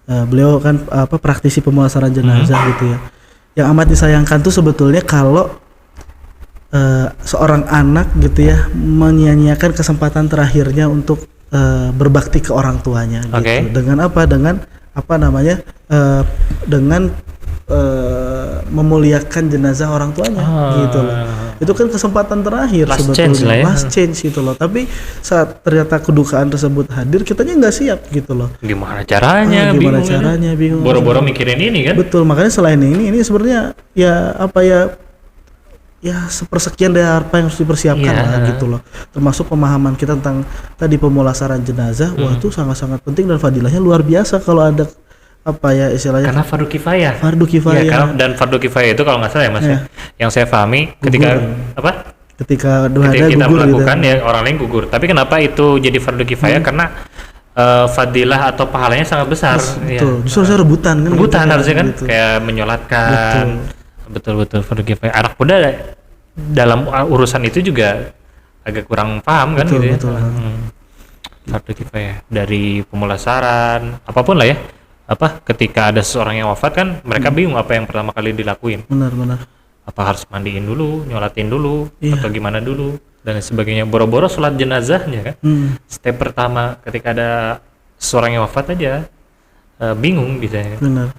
beliau kan praktisi pemulasaran jenazah gitu ya. Yang amat disayangkan tuh sebetulnya kalau seorang anak gitu ya menyia-nyiakan kesempatan terakhirnya untuk berbakti ke orang tuanya gitu. Dengan apa? Dengan memuliakan jenazah orang tuanya gitu loh. Itu kan kesempatan terakhir sebetulnya, last chance gitu loh. Tapi saat ternyata kedukaan tersebut hadir, kitanya nggak siap gitu loh. Gimana caranya? Bingung. Boro-boro mikirin ini kan? Betul, makanya selain ini sebenarnya ya sepersekian dari apa yang harus dipersiapkan lah gitu loh. Termasuk pemahaman kita tentang tadi pemulasaran jenazah, wah itu sangat-sangat penting dan fadilahnya luar biasa kalau ada istilahnya, karena fardu kifayah ya, dan fardu kifayah itu kalau nggak salah ya Mas ya, yang saya pahami ketika kita melakukan gitu. Ya orang lain gugur, tapi kenapa itu jadi fardu kifayah? Karena fadilah atau pahalanya sangat besar. Betul. Justru saya rebutan harusnya kan gitu. Kayak menyolatkan betul fardu kifayah. Anak muda dalam urusan itu juga agak kurang paham kan Betul, gitu ya. betul. Fardu kifayah dari pemulasaran apapun lah ya. Ketika ada seseorang yang wafat kan mereka bingung apa yang pertama kali dilakuin. Benar. Apa harus mandiin dulu, nyolatin dulu, Iya. atau gimana dulu dan sebagainya. Boro-boro sholat jenazahnya kan. Step pertama ketika ada seseorang yang wafat aja bingung biasanya. Benar.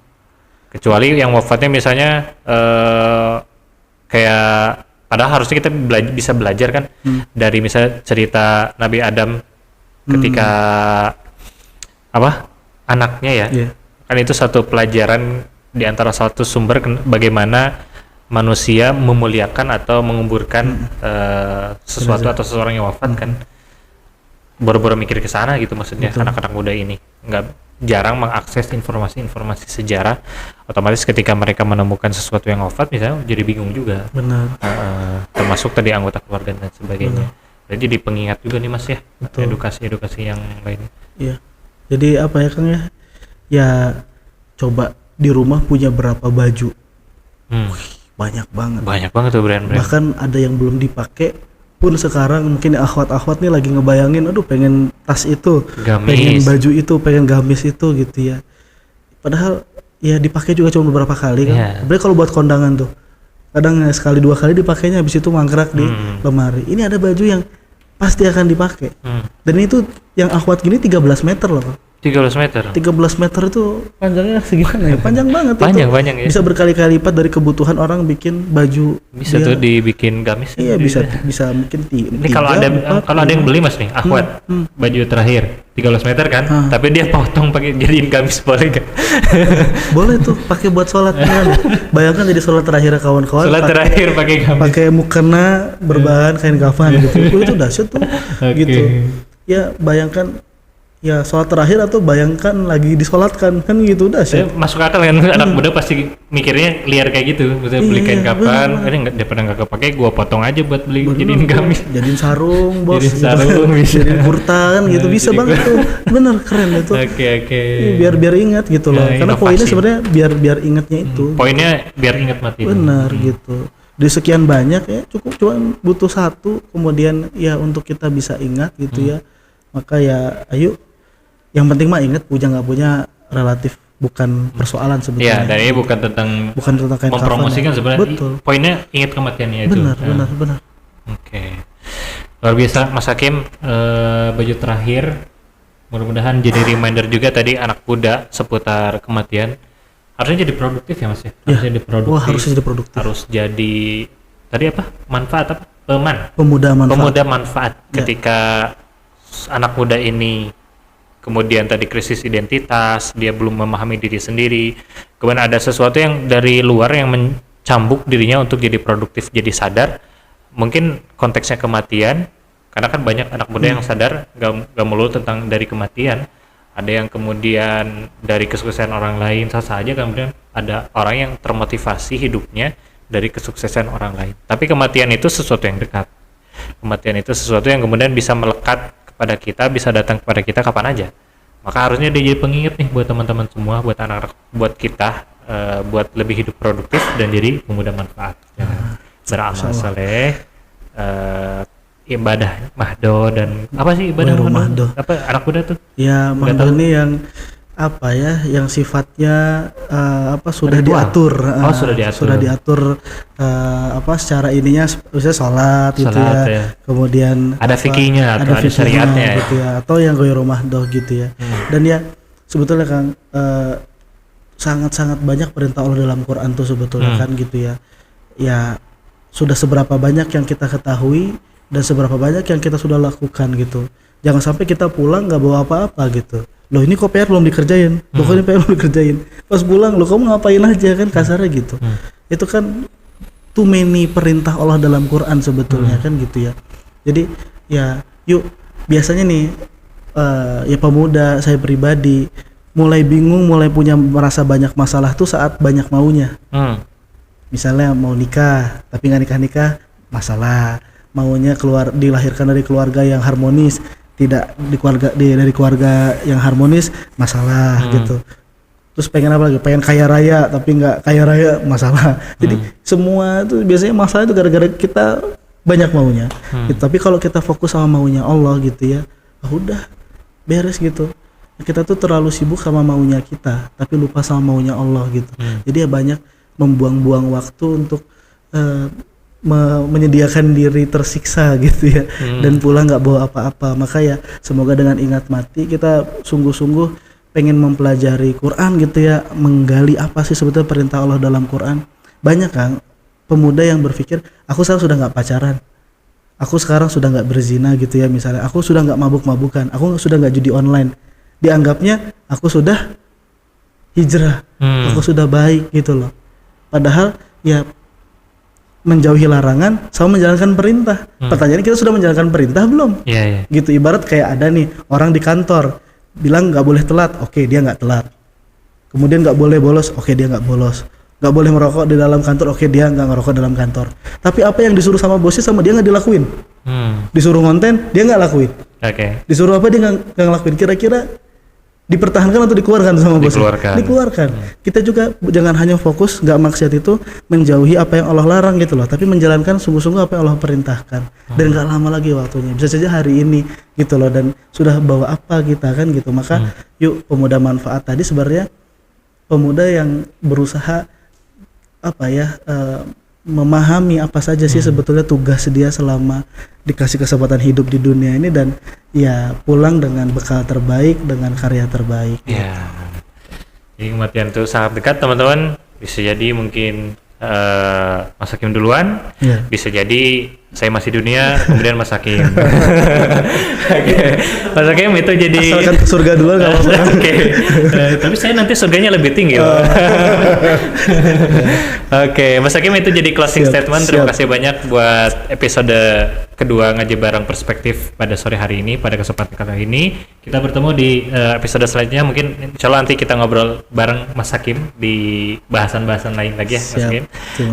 Kecuali yang wafatnya misalnya kayak padahal harusnya kita bisa belajar kan dari misalnya cerita Nabi Adam ketika anaknya ya. Iya. Kan itu satu pelajaran di antara satu sumber bagaimana manusia memuliakan atau menguburkan sesuatu atau seseorang yang wafat kan. Boro-boro mikir ke sana gitu maksudnya. Betul. Anak-anak muda ini jarang mengakses informasi sejarah, otomatis ketika mereka menemukan sesuatu yang wafat misalnya jadi bingung juga. Benar. Termasuk tadi anggota keluarga dan sebagainya. Dan jadi pengingat juga nih Mas ya. Betul. Edukasi yang lainnya. Iya. Jadi apa ya Kang ya? Ya coba di rumah punya berapa baju? Banyak banget. Banyak banget tuh brand-brand. Bahkan ada yang belum dipakai pun sekarang mungkin akhwat-akhwat nih lagi ngebayangin, aduh pengen tas itu, Gamis. pengen baju itu, pengen gamis itu gitu ya. Padahal ya dipakai juga cuma beberapa kali kan. Iya. Berarti kalau buat kondangan tuh kadang sekali dua kali dipakainya, habis itu mangkrak di lemari. Ini ada baju yang pasti akan dipakai. Dan itu yang akhwat gini 13 meter loh. 13 meter. 13 meter itu panjangnya segimana ya? Panjang banget Panjang itu. ya. Bisa berkali-kali lipat dari kebutuhan orang bikin baju. Bisa tuh dibikin gamis. Iya, bisa mungkin Ini kalau ada yang beli Mas nih, akhwat baju terakhir 13 meter kan, tapi dia potong pakai jadiin gamis boleh gak? Boleh tuh pakai buat sholat kan. Bayangkan jadi sholat terakhir kawan-kawan. Sholat terakhir pakai gamis. Pakai mukena berbahan kain kafan gitu. Itu dahsyat tuh. Gitu. Ya bayangkan ya sholat terakhir atau bayangkan lagi disolatkan kan gitu dahsyat. Masuk akal kan anak muda pasti mikirnya liar kayak gitu. Misalnya beli kain kapan, ini nggak daripada nggak kepake, gua potong aja buat beli jadiin gamis. Jadiin sarung bos. Jadiin sarung bisa. Jadiin kurta kan gitu bisa banget tuh. Bener keren itu. Oke. Biar ingat gitu loh. Ya, karena inovasi. poinnya sebenarnya biar ingatnya itu. Poinnya biar ingat mati. Bener gitu. Dari sekian banyak ya cukup cuma butuh satu, kemudian ya untuk kita bisa ingat gitu ya. Maka ya ayo, yang penting mah ingat punya nggak punya relatif bukan persoalan sebetulnya. Iya, dan ini bukan tentang kain mempromosikan kafan, ya. sebenarnya. Betul. Poinnya ingat kematiannya itu. Benar. Oke. Luar biasa Mas Hakim, baju terakhir mudah-mudahan jadi reminder juga tadi anak muda seputar kematian. Harusnya jadi produktif ya Mas ya. Harusnya jadi produktif. Wah, harusnya jadi produktif. Harus jadi tadi apa? Manfaat apa? Pemuda manfaat. Ketika anak muda ini kemudian tadi krisis identitas, dia belum memahami diri sendiri, kemudian ada sesuatu yang dari luar yang mencambuk dirinya untuk jadi produktif, jadi sadar, mungkin konteksnya kematian, karena kan banyak anak muda yang sadar gak melulu tentang dari kematian, ada yang kemudian dari kesuksesan orang lain, sah-sah aja kemudian ada orang yang termotivasi hidupnya dari kesuksesan orang lain, tapi kematian itu sesuatu yang dekat, kematian itu sesuatu yang kemudian bisa melekat pada kita, bisa datang kepada kita kapan aja. Maka harusnya dia jadi pengingat nih buat teman-teman semua, buat anak-anak, buat kita, buat lebih hidup produktif dan jadi pemuda manfaat. Beramal soleh, ibadah mahdo, dan apa sih ibadah mahdo? Apa anak muda tuh? Ya mahdo ini yang apa ya, yang sifatnya sudah diatur. Sudah diatur secara ininya, misalnya sholat gitu ya. Kemudian ada fikihnya atau ada syariatnya gitu ya, atau yang ghairu mahdoh gitu ya. Dan ya sebetulnya Kang, sangat-sangat banyak perintah Allah dalam Quran tuh sebetulnya kan gitu ya. Ya sudah seberapa banyak yang kita ketahui dan seberapa banyak yang kita sudah lakukan gitu. Jangan sampai kita pulang nggak bawa apa-apa gitu. Loh ini kok PR belum dikerjain, pokoknya PR belum dikerjain. Pas pulang, loh kamu ngapain aja kan, kasarnya gitu. Itu kan too many perintah Allah dalam Quran sebetulnya kan gitu ya. Jadi ya yuk, biasanya nih ya pemuda, saya pribadi mulai bingung, mulai merasa banyak masalah tuh saat banyak maunya. Misalnya mau nikah tapi nggak nikah masalah, maunya dilahirkan dari keluarga yang harmonis, tidak dari keluarga yang harmonis, masalah gitu. Terus pengen apa lagi? Pengen kaya raya tapi nggak kaya raya, masalah. Jadi semua itu biasanya masalah itu gara-gara kita banyak maunya. Gitu. Tapi kalau kita fokus sama maunya Allah gitu ya, udah beres gitu. Kita tuh terlalu sibuk sama maunya kita, tapi lupa sama maunya Allah gitu. Jadi ya banyak membuang-buang waktu untuk menyediakan diri tersiksa gitu ya, dan pulang nggak bawa apa-apa. Maka ya semoga dengan ingat mati kita sungguh-sungguh pengen mempelajari Quran gitu ya, menggali apa sih sebetulnya perintah Allah dalam Quran. Banyak kan pemuda yang berpikir, aku sekarang sudah nggak pacaran, aku sekarang sudah nggak berzina gitu ya misalnya, aku sudah nggak mabuk-mabukan, aku sudah nggak judi online, dianggapnya aku sudah hijrah, aku sudah baik gitu loh. Padahal ya menjauhi larangan sama menjalankan perintah. Pertanyaannya, kita sudah menjalankan perintah belum? Gitu, ibarat kayak ada nih orang di kantor bilang nggak boleh telat, oke dia nggak telat. Kemudian nggak boleh bolos, oke dia nggak bolos. Nggak boleh merokok di dalam kantor, oke dia nggak ngerokok dalam kantor. Tapi apa yang disuruh sama bosnya sama dia nggak dilakuin. Disuruh ngonten dia nggak lakuin. Disuruh apa dia nggak ngelakuin. Kira-kira dipertahankan atau dikeluarkan sama bosnya? Dikeluarkan. Kita juga jangan hanya fokus nggak maksiat itu, menjauhi apa yang Allah larang gitu loh, tapi menjalankan sungguh-sungguh apa yang Allah perintahkan. Dan nggak lama lagi waktunya, bisa saja hari ini gitu loh, dan sudah bawa apa kita kan gitu. Maka yuk, pemuda manfaat tadi sebenarnya pemuda yang berusaha apa ya, memahami apa saja sih sebetulnya tugas dia selama dikasih kesempatan hidup di dunia ini, dan ya pulang dengan bekal terbaik, dengan karya terbaik. Ya, jadi kematian itu sangat dekat teman-teman. Bisa jadi mungkin Mas Hakim duluan, bisa jadi saya masih dunia, kemudian Mas Hakim. Mas Hakim itu jadi asalkan ke surga duluan nggak apa-apa. Tapi saya nanti surganya lebih tinggi. Oke, Mas Hakim itu jadi closing statement. Terima kasih banyak buat episode kedua Ngaji Bareng Perspektif pada sore hari ini, pada kesempatan kali ini. Kita bertemu di episode selanjutnya. Mungkin insya Allah nanti kita ngobrol bareng Mas Hakim di bahasan-bahasan lain lagi ya, Mas Hakim.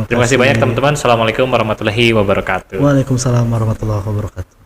Terima kasih banyak teman-teman. Assalamualaikum warahmatullahi wabarakatuh. Waalaikumsalam warahmatullahi wabarakatuh.